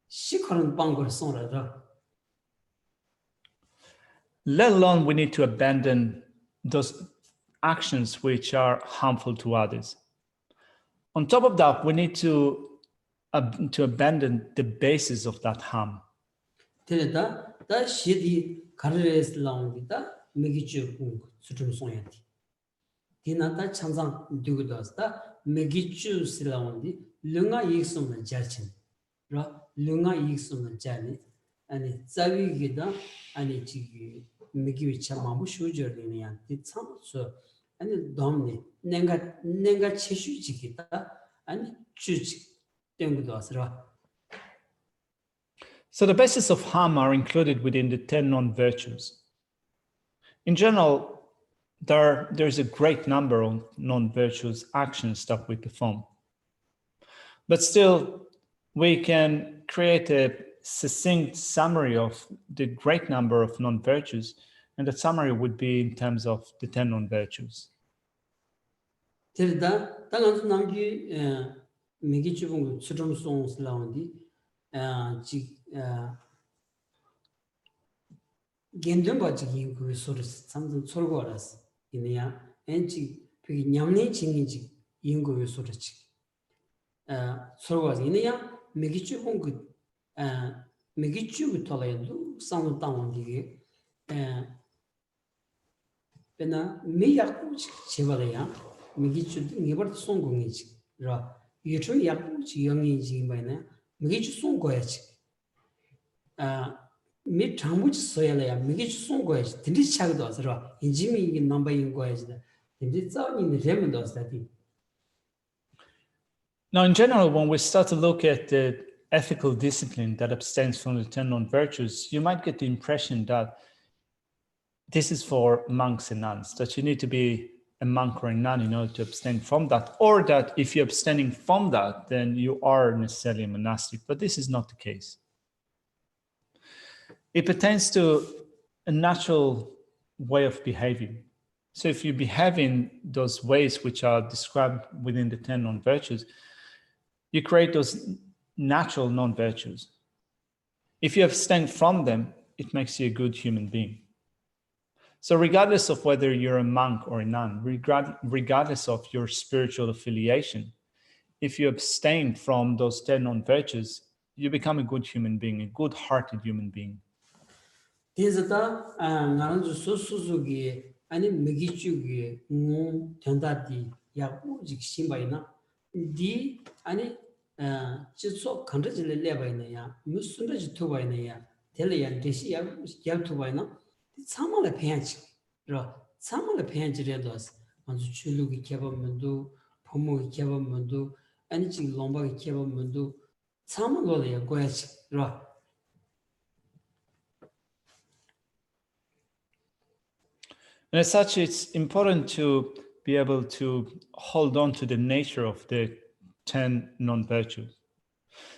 sonra da Let alone we need to abandon those actions which are harmful to others. On top of that, we need to abandon the basis of that harm. tere da shidi kares laungi da megichu sutum soyati dina da chanzang dugudas da megichu silaundi lunga yiksum na jarchin ra lunga yiksum na jani ani zawi gida ani chi megi chamamu shujor ni yan ti sam so ani domni nenga cheshu chikita ani chuchi tengudas ra. So the basis of harm are included within the 10 non-virtues. In general, there's a great number of non-virtues actions that we perform. But still, we can create a succinct summary of the great number of non-virtues, and that summary would be in terms of the 10 non-virtues. Terda talanzu namgi megi chubung sudrum songs laundi chi gendum ba chi yin ku sur samdum sorgo aras inya enchi pi nyamne chingin chi yin ku sur chi sorgo as inya megi chubung ku megi chubung tolaydu samdum tawndi pena mi yakku chebala megi chubung ngebar songong chi ra yechu yakku chi yangi chi bayna megi chubung goya chi mi chambu chi soyala ya megi chubung goya chi tindi chagdo asra injimi gi namba yin goya chi tindi zaw ni remdo asati. Now, in general, when we start to look at the ethical discipline that abstains from the 10 non-virtues, you might get the impression that this is for monks and nuns, that you need to be a monk or a nun in order to abstain from that, or that if you're abstaining from that, then you are necessarily a monastic, but this is not the case. It pertains to a natural way of behaving. So if you behave in those ways which are described within the 10 non-virtues, you create those natural non-virtues. If you abstain from them, it makes you a good human being. So regardless of whether you're a monk or a nun, regardless of your spiritual affiliation, if you abstain from those 10 non-virtues, you become a good human being, a good-hearted human being. Dizata naranju susugi ani megichugi ngu tendati yaku jik simbaina di ani chitso kandrajile lebaina ya musundaji tubaina ya teleyan deshi ya tubaina samala pyanchi ra 참을 편지래도스 먼저 출루기 개범면도 부모기 개범면도 아니 지금 롱바기 개범면도 참을로야 고야지라 And as such, it's important to be able to hold on to the nature of the 10 non-virtues.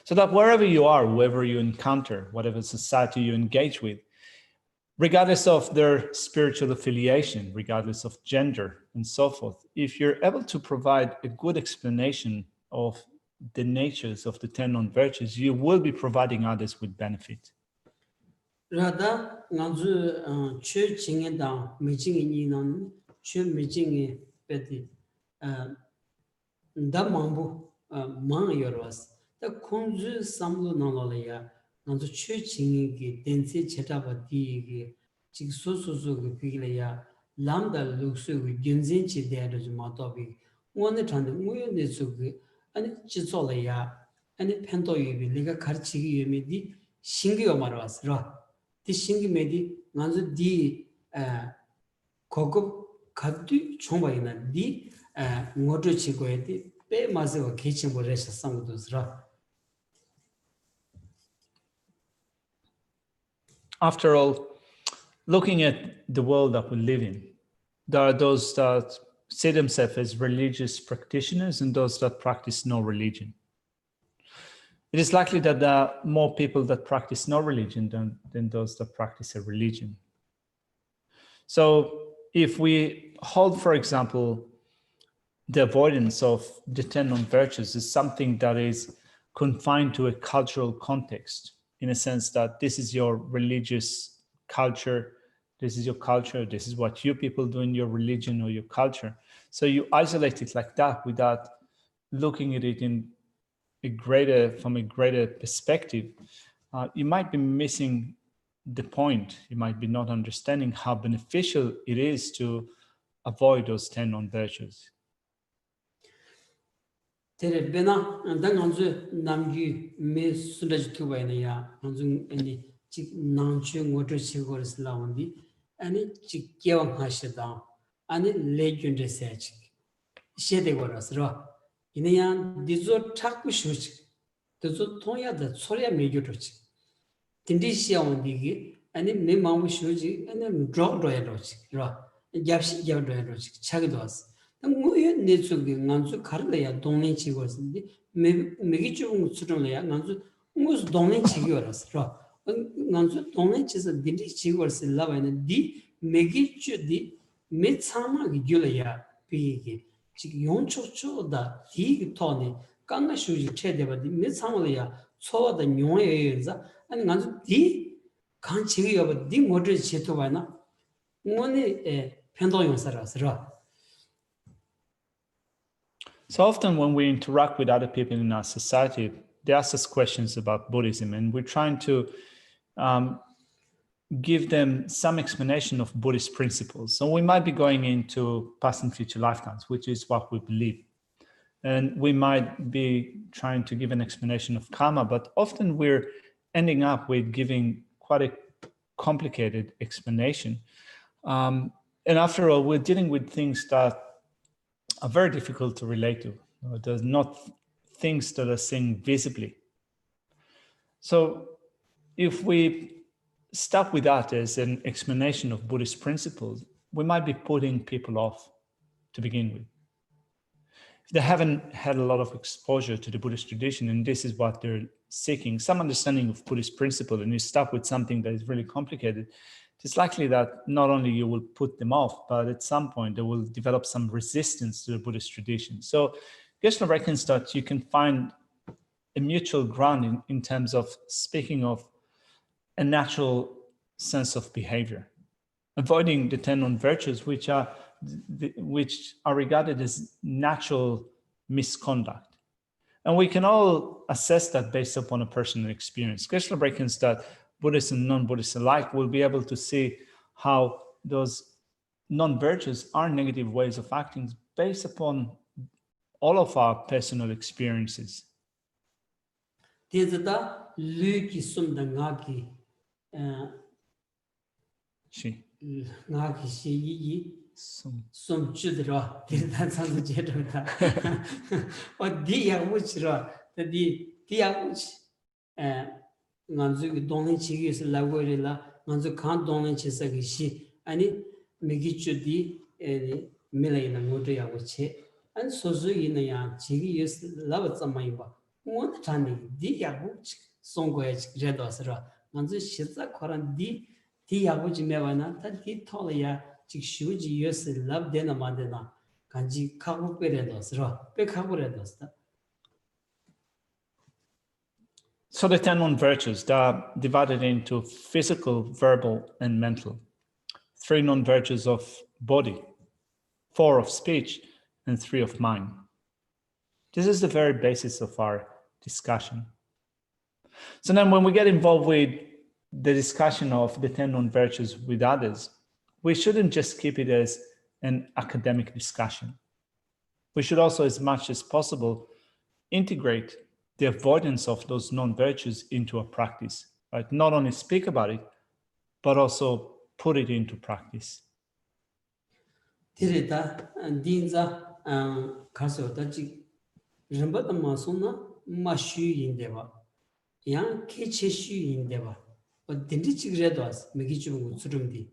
So that wherever you are, whoever you encounter, whatever society you engage with, regardless of their spiritual affiliation, regardless of gender and so forth, if you're able to provide a good explanation of the natures of the 10 non-virtues, you will be providing others with benefit. 라다 나주 최 징에다 미징이니는 최 미징에 베디 담망부 망여러스 다 콘주 삼로 나라야 나주 최 징이게 덴세 제타바디게 직 소소소게 비글이야 람다 룩스의 견진치 대야를 마도비 오늘 전에 무연의 속에 아니 지sol이야 아니 팬도이 내가 가르치기 위해디 신기가 말았어 디 신기메디 나주 디 고급 가디 총바이나 디 모두 치고에디 빼 마세가 개침보래서 상도스라 After all, looking at the world that we live in, there are those that see themselves as religious practitioners and those that practice no religion. It is likely that there are more people that practice no religion than those that practice a religion. So if we hold, for example, the avoidance of the 10 non-virtues is something that is confined to a cultural context, in a sense that this is your religious culture, this is your culture, this is what you people do in your religion or your culture. So you isolate it like that without looking at it from a greater perspective, you might be missing the point. You might be not understanding how beneficial it is to avoid those 10 non-virtues. Tere bena dang anzu namgi me sundaj tubaina ya anzu ani chik nangchu ngoto chigors lawandi ani chik kyawang hashida ani legend research shede goras ro 이내야 디조 탁구 쇼치 디조 통야다 소리야 메교도치 딘디시아원디기 아니 내 마음 쇼지 아니 드로도야도치 라 yap시 야도야도치 차기도 왔어 뭐야 내쪽에 난주 가르래야 동네 지고스인데 매기 좀 수정래야 난주 무슨 동네 지고라서 난주 동네 지서 딘디 지고스 라바는 디 매기 주디 매참하기 줄이야 비기 지금 용초초다 디 토니 깡나 쇼지 체대바디 매참하야 초와다 용해여자 아니 난주 디 간치기가 디 모드 제토바나 뭐네 편도 용사라서 So often when we interact with other people in our society, they ask us questions about Buddhism, and we're trying to give them some explanation of Buddhist principles. So we might be going into past and future lifetimes, which is what we believe. And we might be trying to give an explanation of karma, but often we're ending up with giving quite a complicated explanation. And after all, we're dealing with things that are very difficult to relate to. There's not things that are seen visibly. So if we start with that as an explanation of Buddhist principles, we might be putting people off to begin with. If they haven't had a lot of exposure to the Buddhist tradition, and this is what they're seeking, some understanding of Buddhist principle, and you start with something that is really complicated, it's likely that not only you will put them off, but at some point they will develop some resistance to the Buddhist tradition. So Geshe reckons that you can find a mutual ground in terms of speaking of a natural sense of behavior, avoiding the 10 non-virtues, which are regarded as natural misconduct. And we can all assess that based upon a personal experience. Geshe reckons that Buddhists and non-Buddhists alike will be able to see how those non-virtues are negative ways of acting based upon all of our personal experiences. She. some chudra, that's on the jedota. Or dia whichra, the dia which Nanzu don't chi is la gorilla, Nanzu can't don't chisagi, and it Migichudi and Milena Nudria which and Sozu in a yan, Chigi is love some maiba. One tani, dia which songo redosra, Nanzu Shiza Koran dia which mevana, that di tolia. Shuji yes love dena madena kanji kabu peredos ra pe kaburedos. So the 10 non-virtues, they are divided into physical, verbal, and mental. 3 non-virtues of body, 4 of speech, and 3 of mind. This is the very basis of our discussion. So then when we get involved with the discussion of the 10 non-virtues with others, we shouldn't just keep it as an academic discussion. We should also, as much as possible, integrate the avoidance of those non-virtues into a practice, right? Not only speak about it, but also put it into practice. Tirita dinza kaso daji rimba masuna mashu indeva yang keche shu indeva o dindi chigredos megichu surumdi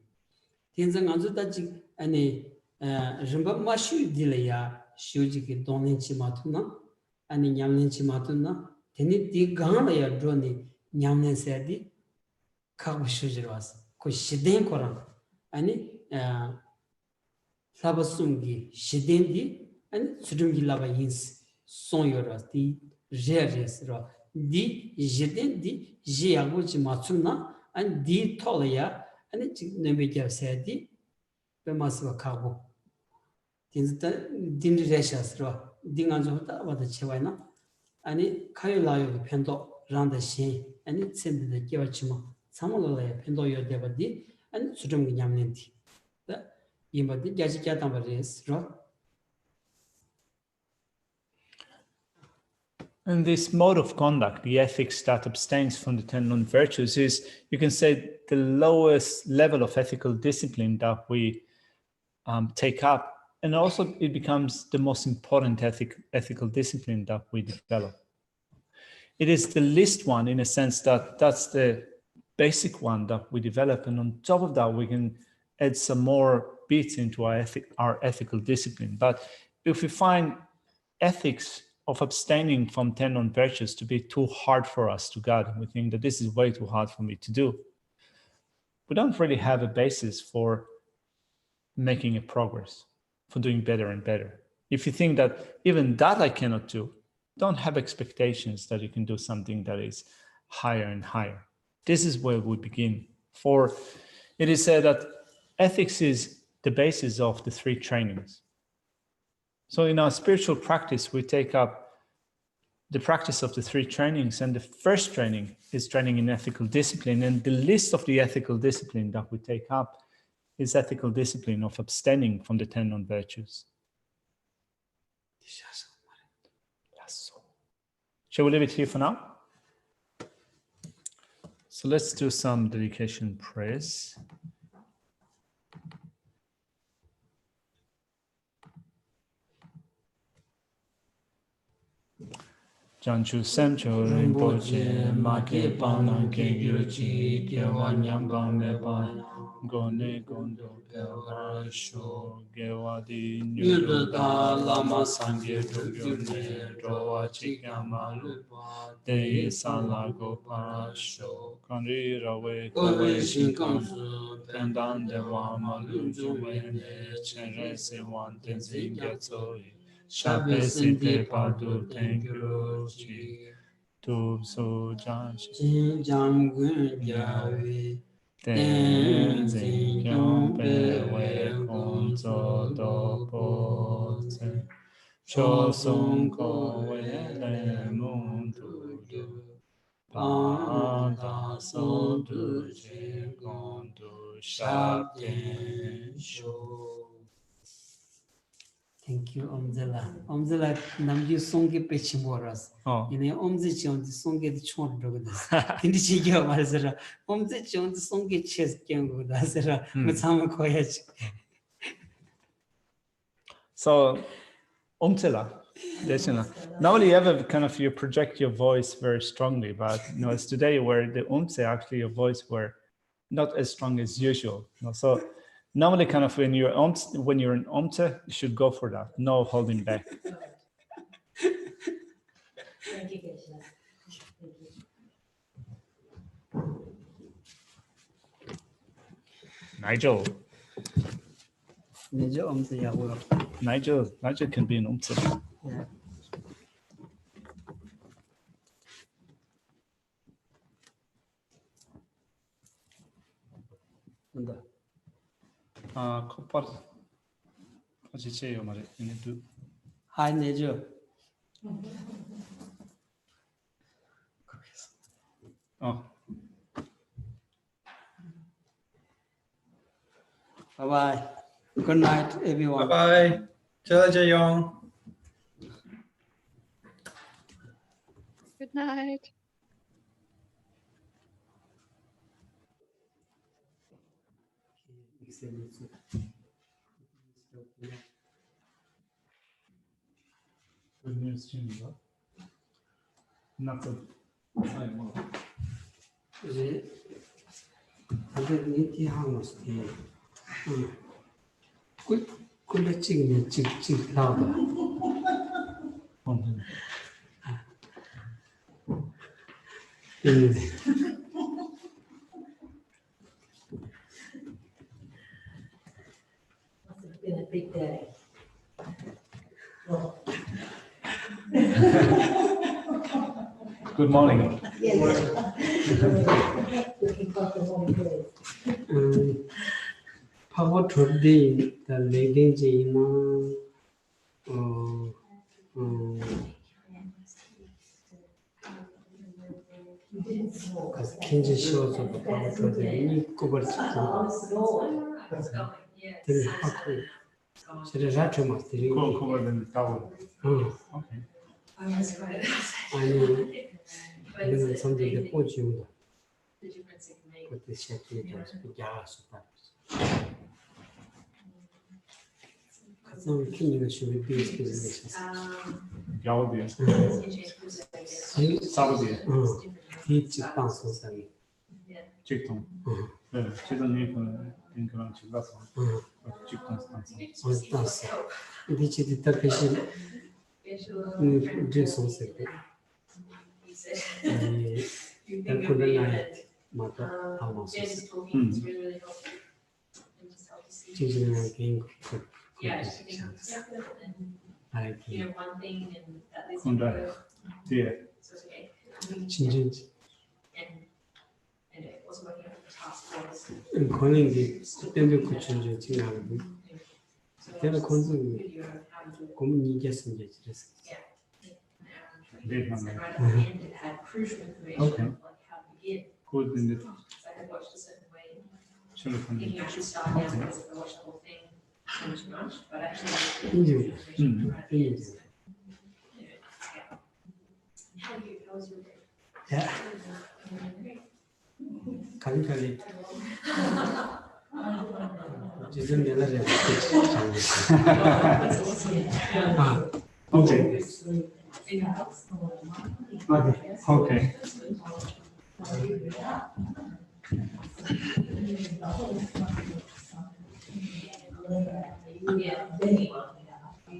dinza nganzu daji ani rimba mashu dilaya shuji ki donenchi matuna ani nyamnenchi matuna teni di gana ya droni nyamnen sedi kabu shujirwas ko shiden koran ani Labasumgi, Shidendi, and Sudumgi Lava Yins, Son Yoras, the Jeres, the Jidendi, Jiaguchi Matsuna, and the Tolia, and it Nemega said the Bemasva Cabo. Dindireshas, Dinganzota, about the Chivana, and it Kayula Pendo, round the Shin, and it sent the Gavachima, Samala Pendo Yodevadi, and Sudumgi Yamnenti. And this mode of conduct, the ethics that abstains from the 10 non-virtues, is, you can say, the lowest level of ethical discipline that we take up. And also it becomes the most important ethical discipline that we develop. It is the least one in a sense that that's the basic one that we develop. And on top of that, we can add some more bits into our ethical discipline. But if we find ethics of abstaining from 10 non-virtues to be too hard for us to God, and we think that this is way too hard for me to do, we don't really have a basis for making a progress, for doing better and better. If you think that even that I cannot do, don't have expectations that you can do something that is higher and higher. This is where we begin. For it is said that ethics is the basis of the 3 trainings. So in our spiritual practice, we take up the practice of the 3 trainings, and the first training is training in ethical discipline. And the list of the ethical discipline that we take up is ethical discipline of abstaining from the 10 non-virtues. Shall we leave it here for now? So let's do some dedication prayers. Janchu Semcho Rinpoche, Make Panan Kengyochi, Gewa Nyambang Meba, Gone Gondo Pelgar Sho, Gewa Di Nyuruda, Lama Sangye Tugyune, Roa Chikyama Lupa, Dei Sala Gopa Sho, Kanri Rawe, Kawe Shinkansu, Pendan Dewa Malu Jumene, Chenre Sewan Tenzin Gatsoi. Shape Sinte Padu Tenkyo Chi Tub So Jan Jam Gun Javi Ten Zin Kyong Pe We Kon So Do Po Tse Cho Song Ko We Le Mun Tu Du Pa Da So Du Je Gon Du Shap Ten Sho. Thank you, Omzela. Omzela, namju songe pechi moras. Ine omze chonde songe de chon rogodas. Tindi chigya marzera. Omze chonde songe ches kyango dasera. Mutsama koyach. So, umtila. Normally you have kind of, you project your voice very strongly, but it's today where the actually your voice were not as strong as usual. So normally kind of when you're in you should go for that, no holding back. Thank you, Geshe. Thank you. Nigel can be an Yeah. 컵밥 어지체요 말이 이네도 Hi, Nejo. Bye-bye. Good night, everyone. Bye. Jajayong. Good night. 이제 다들 하고 꿀 찍으면 찍 나오다. Must have been a big day. Well, Good morning. yes. Looking for the morning grace. 파고 돌디 다 레겐지나 가서 킨지 씌워서 파고 돌디 이 거를 찍고 들 하고 저래서 막 드리고 Covered towel. Okay. 아니 이런 선들이 꽂지우다 그때 시작해 좀 야수다 가서 킨이가 쉬는 비슷비슷해 Gaudi. Saudi. 이 집방 소상이 직통. 네, 최선님 그런 집라서 직통 스탄스. 어디다서 이 집이 다 대신 이제 소세 마다 하면서 지금은 개인 근데 뒤에 진진지 거는 게 때문에 고친지 지나고 내가 건설이 고민 이겼으면 이랬어. Okay. Good in the children. 인지. 야. 가니까리. 지금 내가 Okay. Okay. Yeah, anyone.